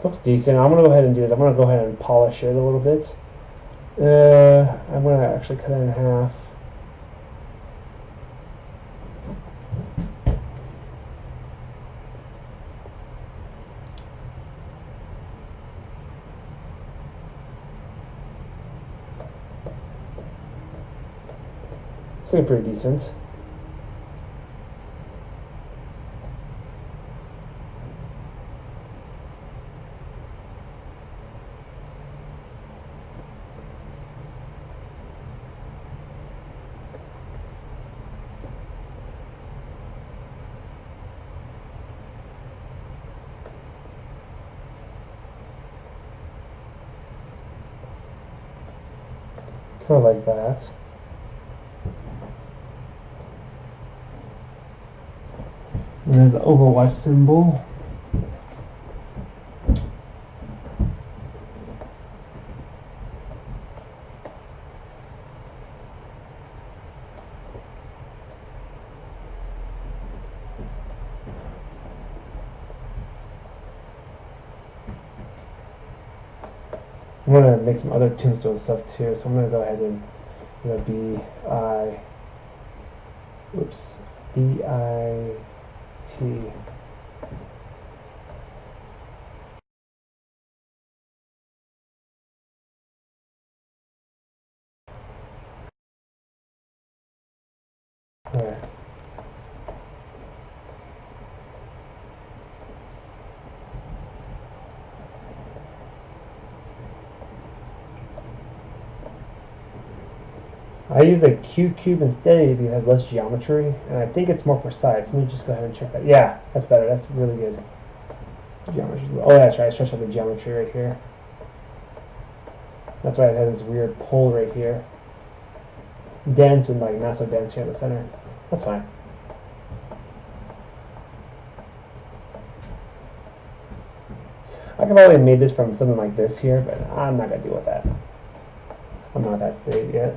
Looks decent. I'm going to go ahead and do this. I'm going to go ahead and polish it a little bit. I'm going to actually cut it in half. It's looking pretty decent. Kind of like that. And there's the Overwatch symbol. I'm gonna make some other tombstone stuff too, so I'm gonna go ahead and B-I-T. Okay. I use a Q cube instead because it has less geometry, and I think it's more precise. Let me just go ahead and check that. Yeah, that's better. That's really good. Geometry. Oh, that's right. I stretched out the geometry right here. That's why it has this weird pull right here. Dense and like not so dense here in the center. That's fine. I could probably have made this from something like this here, but I'm not gonna deal with that. I'm not at that stage yet.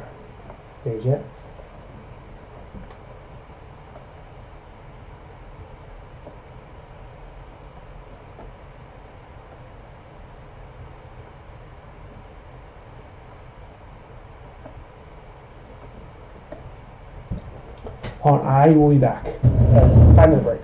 Hold on, I will be back. 5-minute break.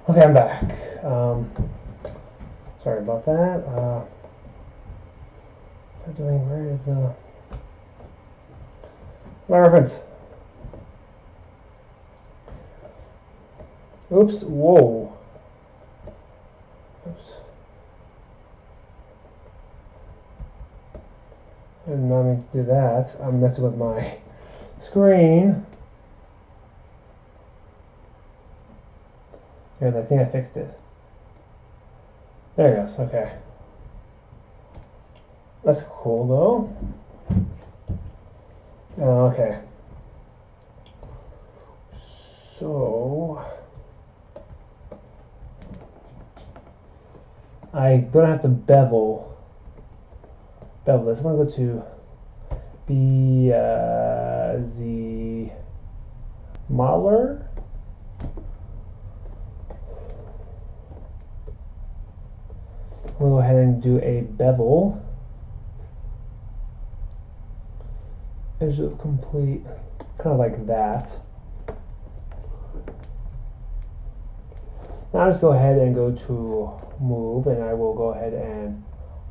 Okay, I'm back. Sorry about that. What's I'm doing? Where is the my reference? Oops! Whoa! Oops! I did not mean to do that. I'm messing with my screen. Here, I think I fixed it. There it goes. Okay. That's cool though. Okay. So I don't have to bevel this. I'm gonna go to Z modeler. We'll go ahead and do a bevel. Edge of complete, kind of like that. Now I'll just go ahead and go to move, and I will go ahead and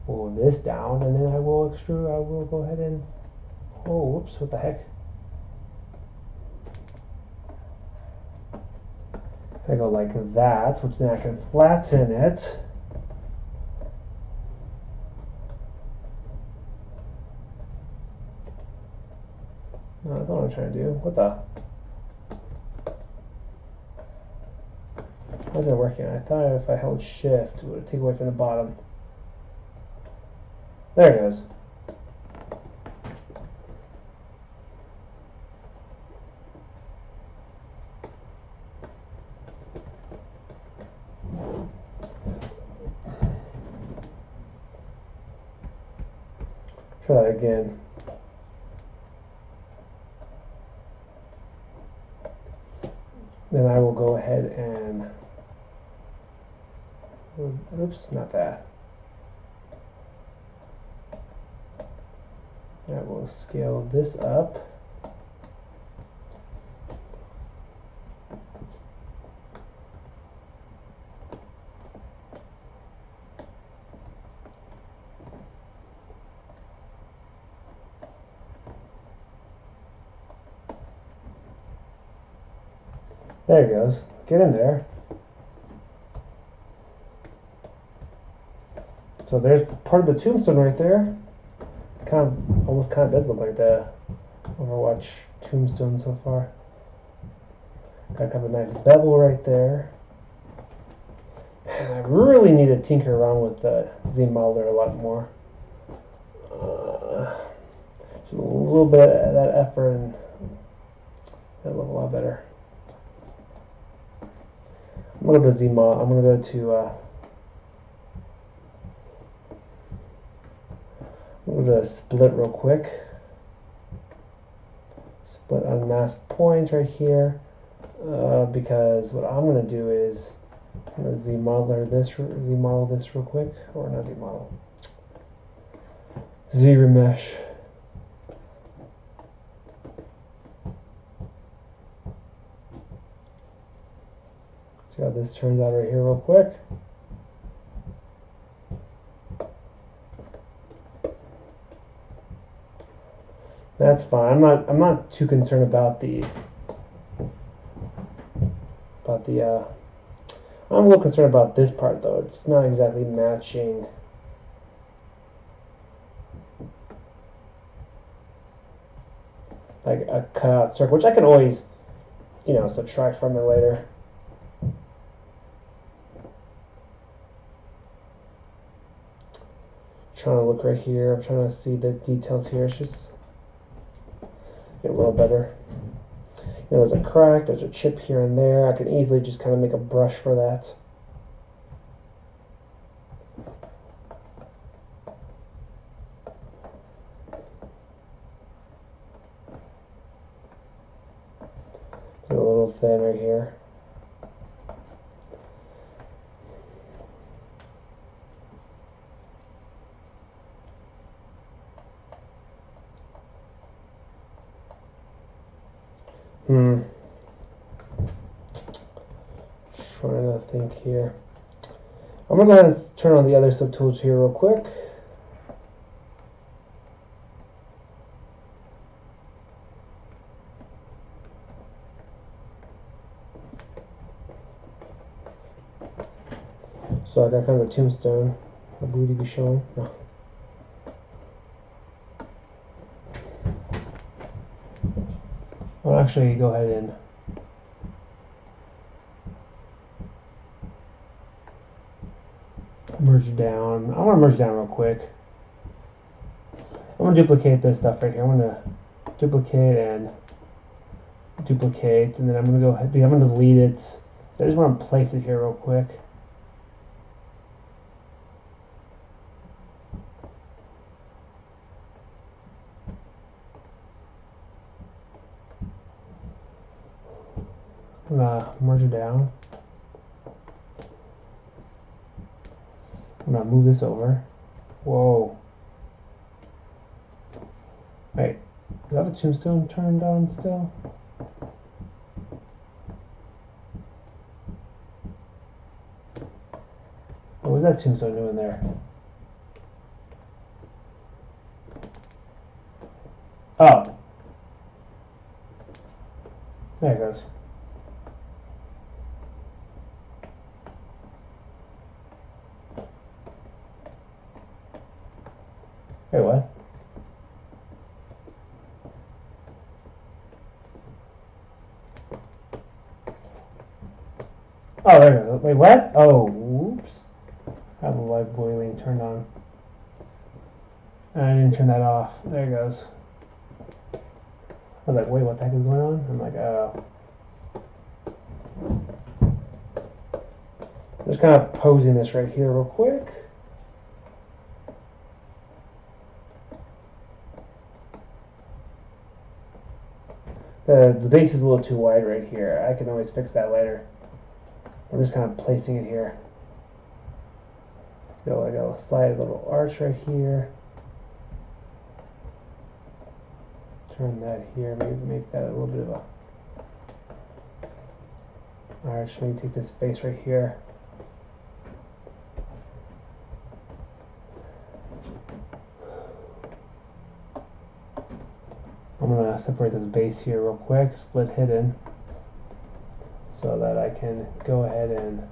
move this down, and then I will extrude. I will go ahead and, oh, whoops, what the heck? I go like that, which then I can flatten it. No, that's not what I'm trying to do. What the? How's that working? I thought if I held shift, it would take away from the bottom. There it goes. Try that again. Then I will go ahead and, oops, not that. I will scale this up. There it goes. Get in there. So there's part of the tombstone right there. Almost kind of does look like the Overwatch tombstone so far. Got kind of a nice bevel right there. And I really need to tinker around with the Z modeler a lot more. Just a little bit of that effort, and it'll look a lot better. I'm gonna go to Z-mod. I'm gonna go to I'm gonna split real quick. Split unmasked points right here, because what I'm gonna do is I'm gonna Z-model this real quick, or not Z-model, Z-remesh. See how this turns out right here real quick. That's fine. I'm not too concerned about the I'm a little concerned about this part though. It's not exactly matching like a cutout circle, which I can always, subtract from it later. Trying to look right here. I'm trying to see the details here. It's just get a little better. There's a crack, there's a chip here and there. I can easily just kind of make a brush for that. It's a little thin right here. Trying to think here. I'm going to go ahead and turn on the other subtools here real quick. So I got kind of a tombstone, a booty be showing. No. I'll actually go ahead and merge down. I want to merge down real quick. I'm going to duplicate this stuff right here. I'm going to duplicate and duplicate, and then I'm going to go ahead. I'm going to delete it. So I just want to place it here real quick. I'm going to merge it down. I'm going to move this over. Whoa. Wait, is that the tombstone turned on still? What was that tombstone doing there? Oh. There it goes. Wait, what? Oh, there it goes. Wait, what? Oh, whoops. I have the light boiling turned on. And I didn't turn that off. There it goes. I was like, wait, what the heck is going on? I'm like, oh. Just kind of posing this right here real quick. The base is a little too wide right here. I can always fix that later. I'm just kind of placing it here. So I got a slight little arch right here. Turn that here, maybe make that a little bit of a arch. Maybe take this base right here. I'm going to separate this base here real quick, split hidden, so that I can go ahead and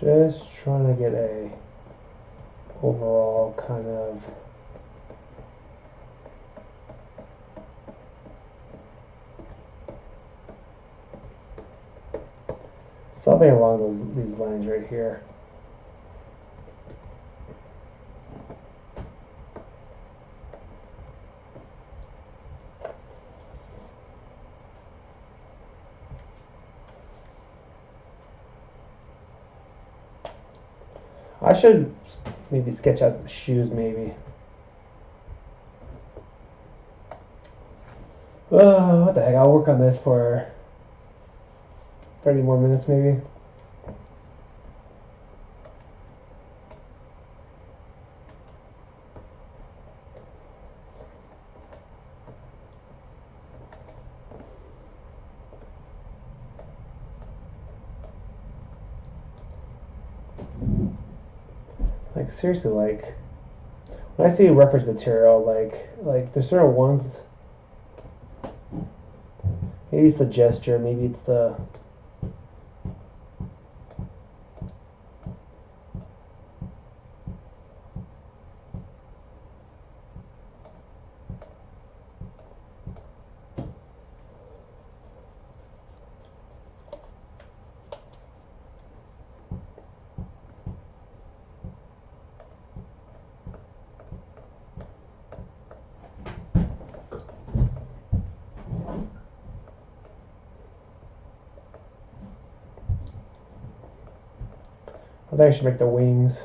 just trying to get a overall kind of something along these lines right here. I should maybe sketch out the shoes, maybe. What the heck, I'll work on this for 30 more minutes, maybe. Like, seriously, like, when I see reference material, like there's certain ones, maybe it's the gesture, maybe it's the I think I should make the wings.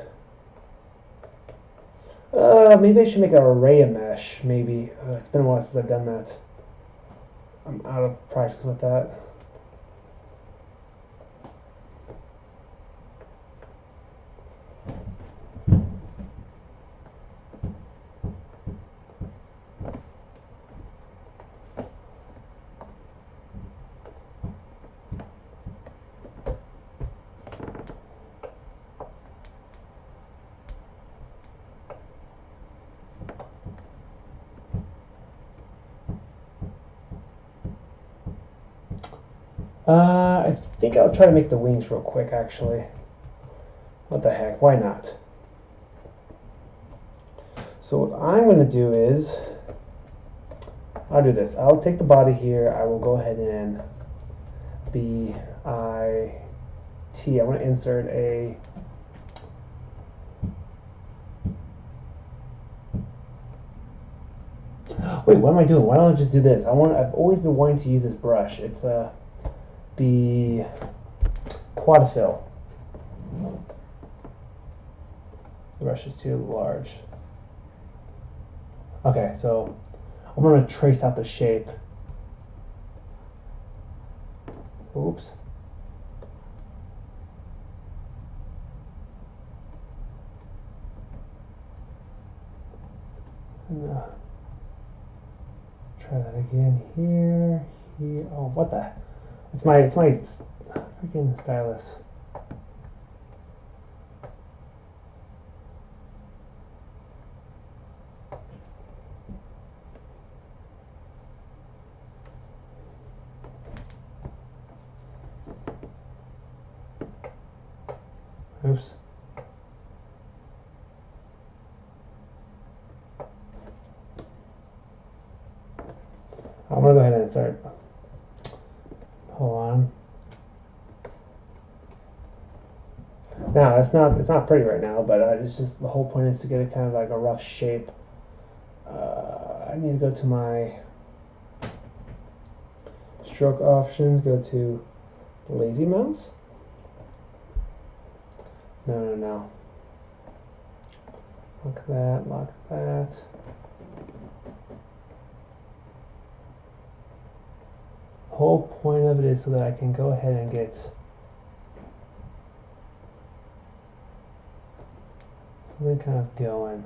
Maybe I should make an array of mesh. Maybe it's been a while since I've done that. I'm out of practice with that. I think I'll try to make the wings real quick, actually. What the heck, why not? So what I'm going to do is, I'll do this. I'll take the body here. I will go ahead and B-I-T. I want to insert a wait, what am I doing? Why don't I just do this? I've always been wanting to use this brush. It's a Quadfill. The brush is too large. Okay, so I'm going to trace out the shape. Oops. And, try that again here. Oh, what the? It's my freaking stylus. Oops. I'm gonna go ahead and insert. Hold on. Now it's not pretty right now, but it's just the whole point is to get it kind of like a rough shape. I need to go to my stroke options. Go to lazy mouse. No. Lock that. The whole point of it is so that I can go ahead and get something kind of going.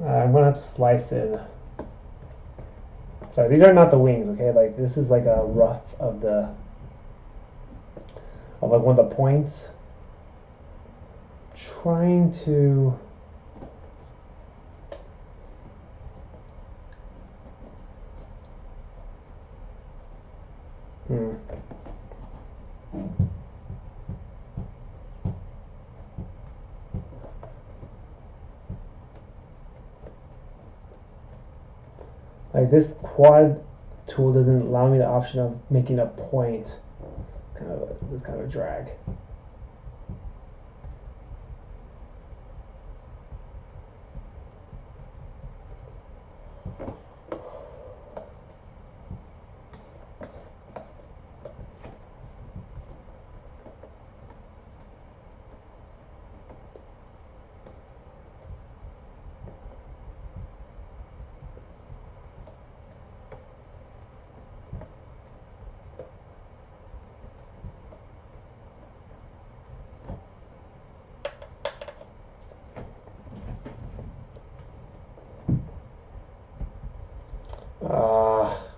I'm gonna have to slice it. Sorry, these are not the wings, okay? Like this is like a rough of like one of the points. Trying to like this quad tool doesn't allow me the option of making a point. This kind of a drag.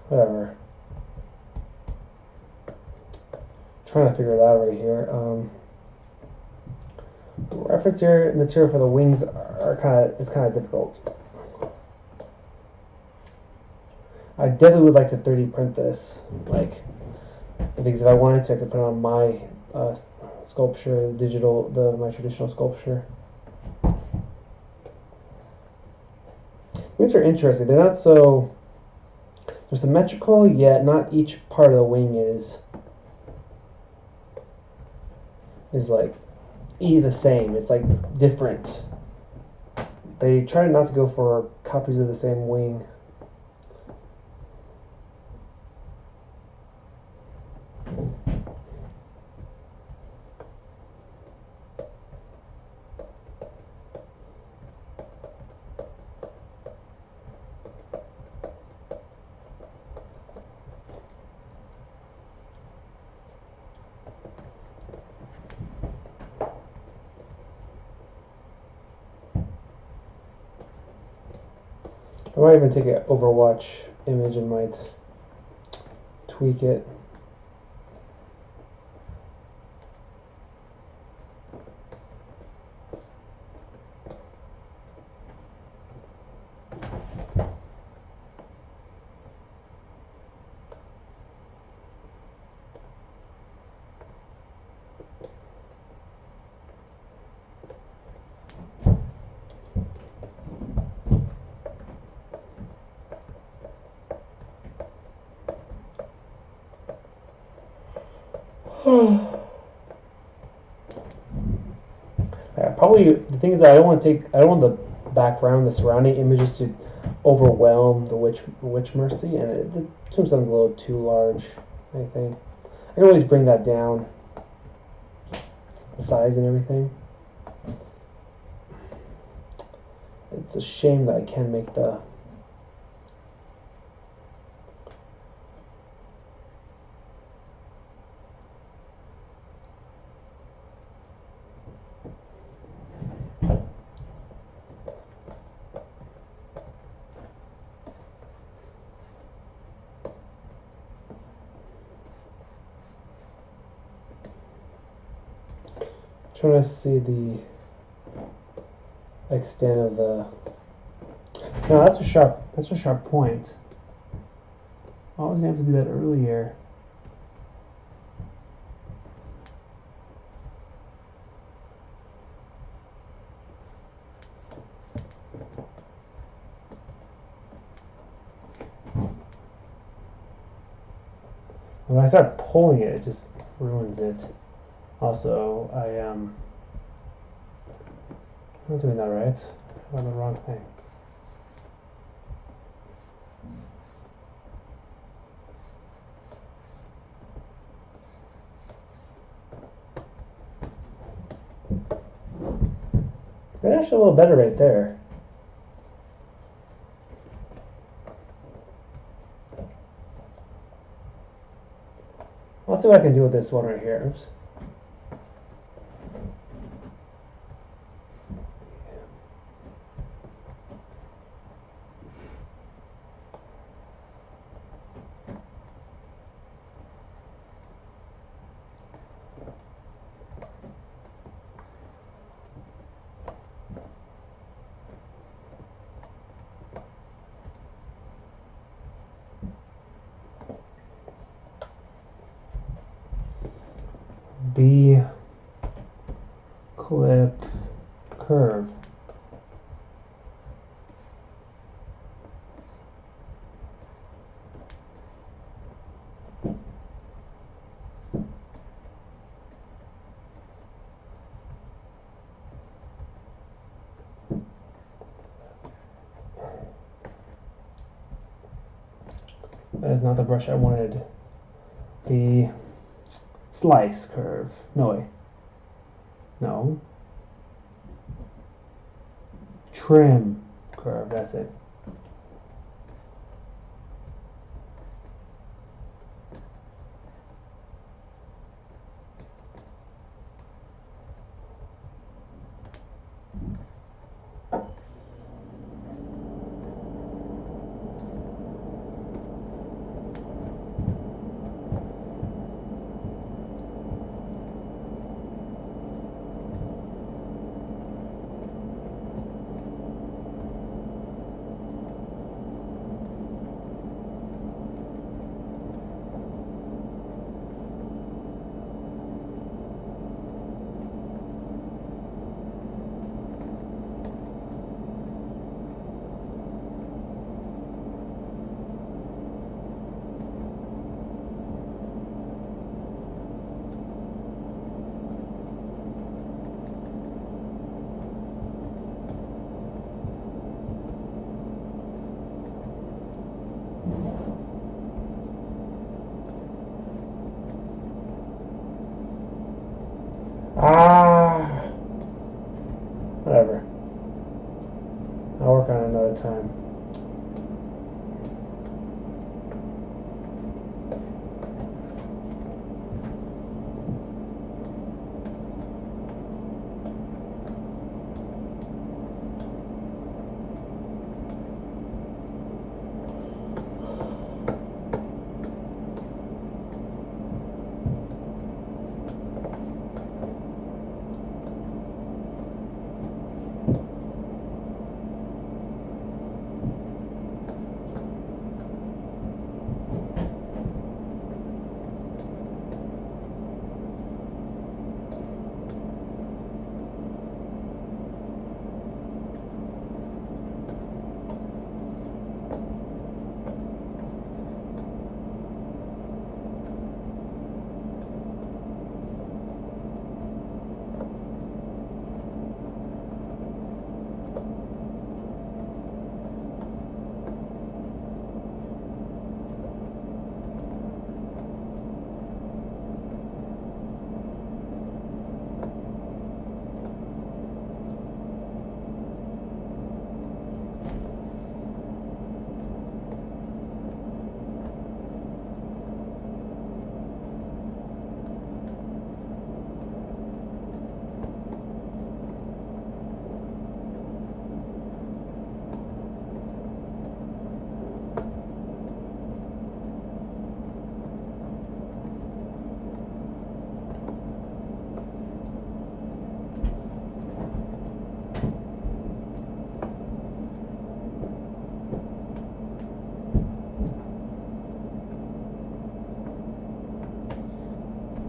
Whatever. Trying to figure it out right here. The reference material for the wings is kind of difficult. I definitely would like to 3D print this, because if I wanted to, I could put it on my sculpture, my traditional sculpture. Wings are interesting. They're not so. They're symmetrical, yet not each part of the wing is like the same. It's like different. They try not to go for copies of the same wing. I might even take an Overwatch image and might tweak it. Probably the thing is that I don't want the background, the surrounding images to overwhelm the witch mercy, and the tombstone's a little too large. I think I can always bring that down, the size and everything. It's a shame that I can't make the trying to see the extent of the. No, that's a sharp point. Why was I able to do that earlier? When I start pulling it, it just ruins it. Also, I'm not doing that right. I'm on the wrong thing. That's actually a little better right there. Let's see what I can do with this one right here. Oops. B clip curve. That is not the brush I wanted. The slice curve. No way. No. Trim curve. That's it. Ah, whatever. I'll work on it another time.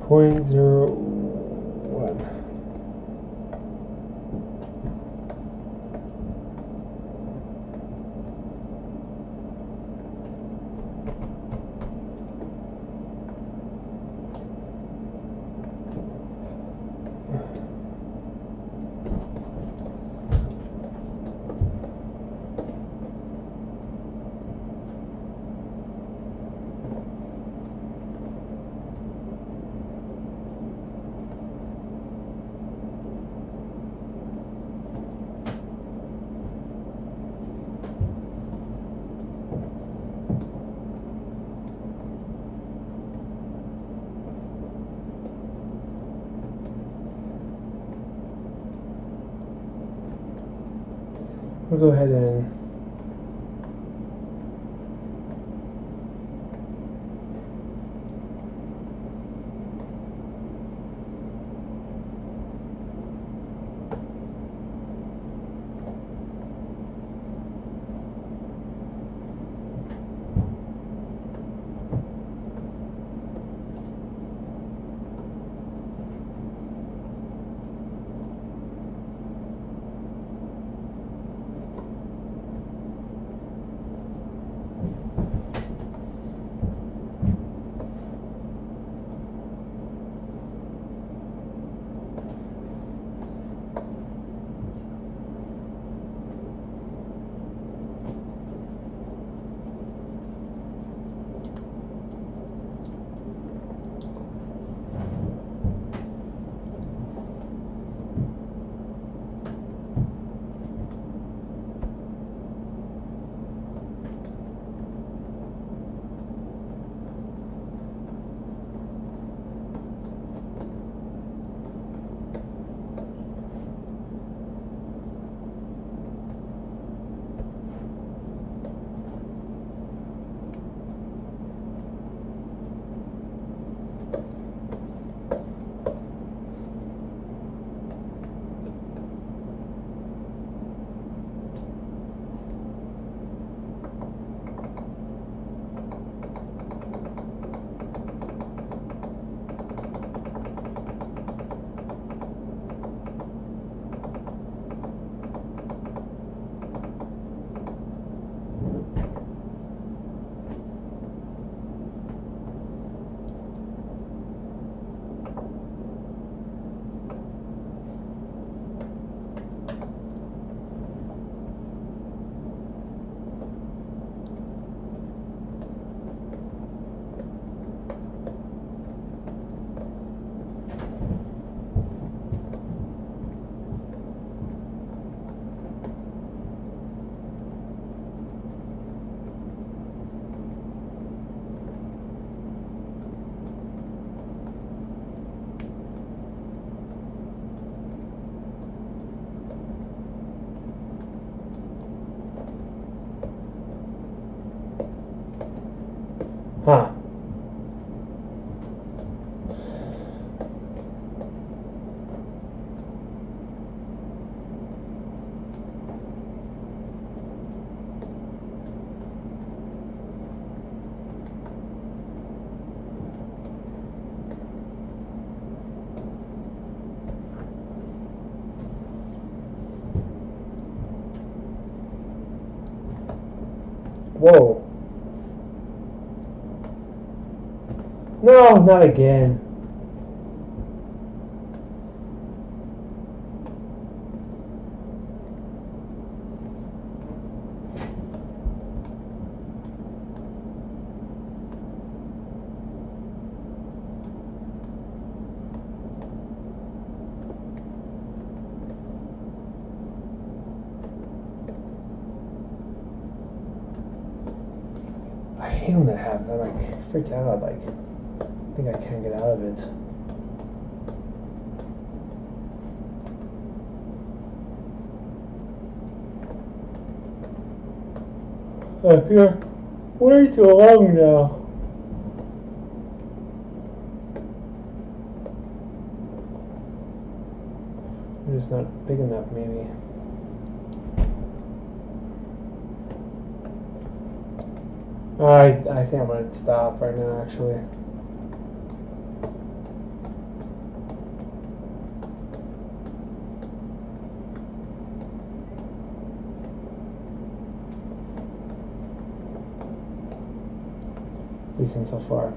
Point 0.01. We'll go ahead and Huh. Whoa. No, not again. I hate when that happens. I like freak out. Like, I think I can't get out of it. I feel way too long now. I'm just not big enough, maybe. I think I'm gonna stop right now, actually. Decent so far.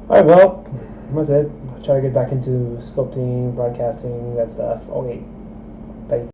Alright, well, that's it. I'll try to get back into sculpting, broadcasting, that stuff. Okay.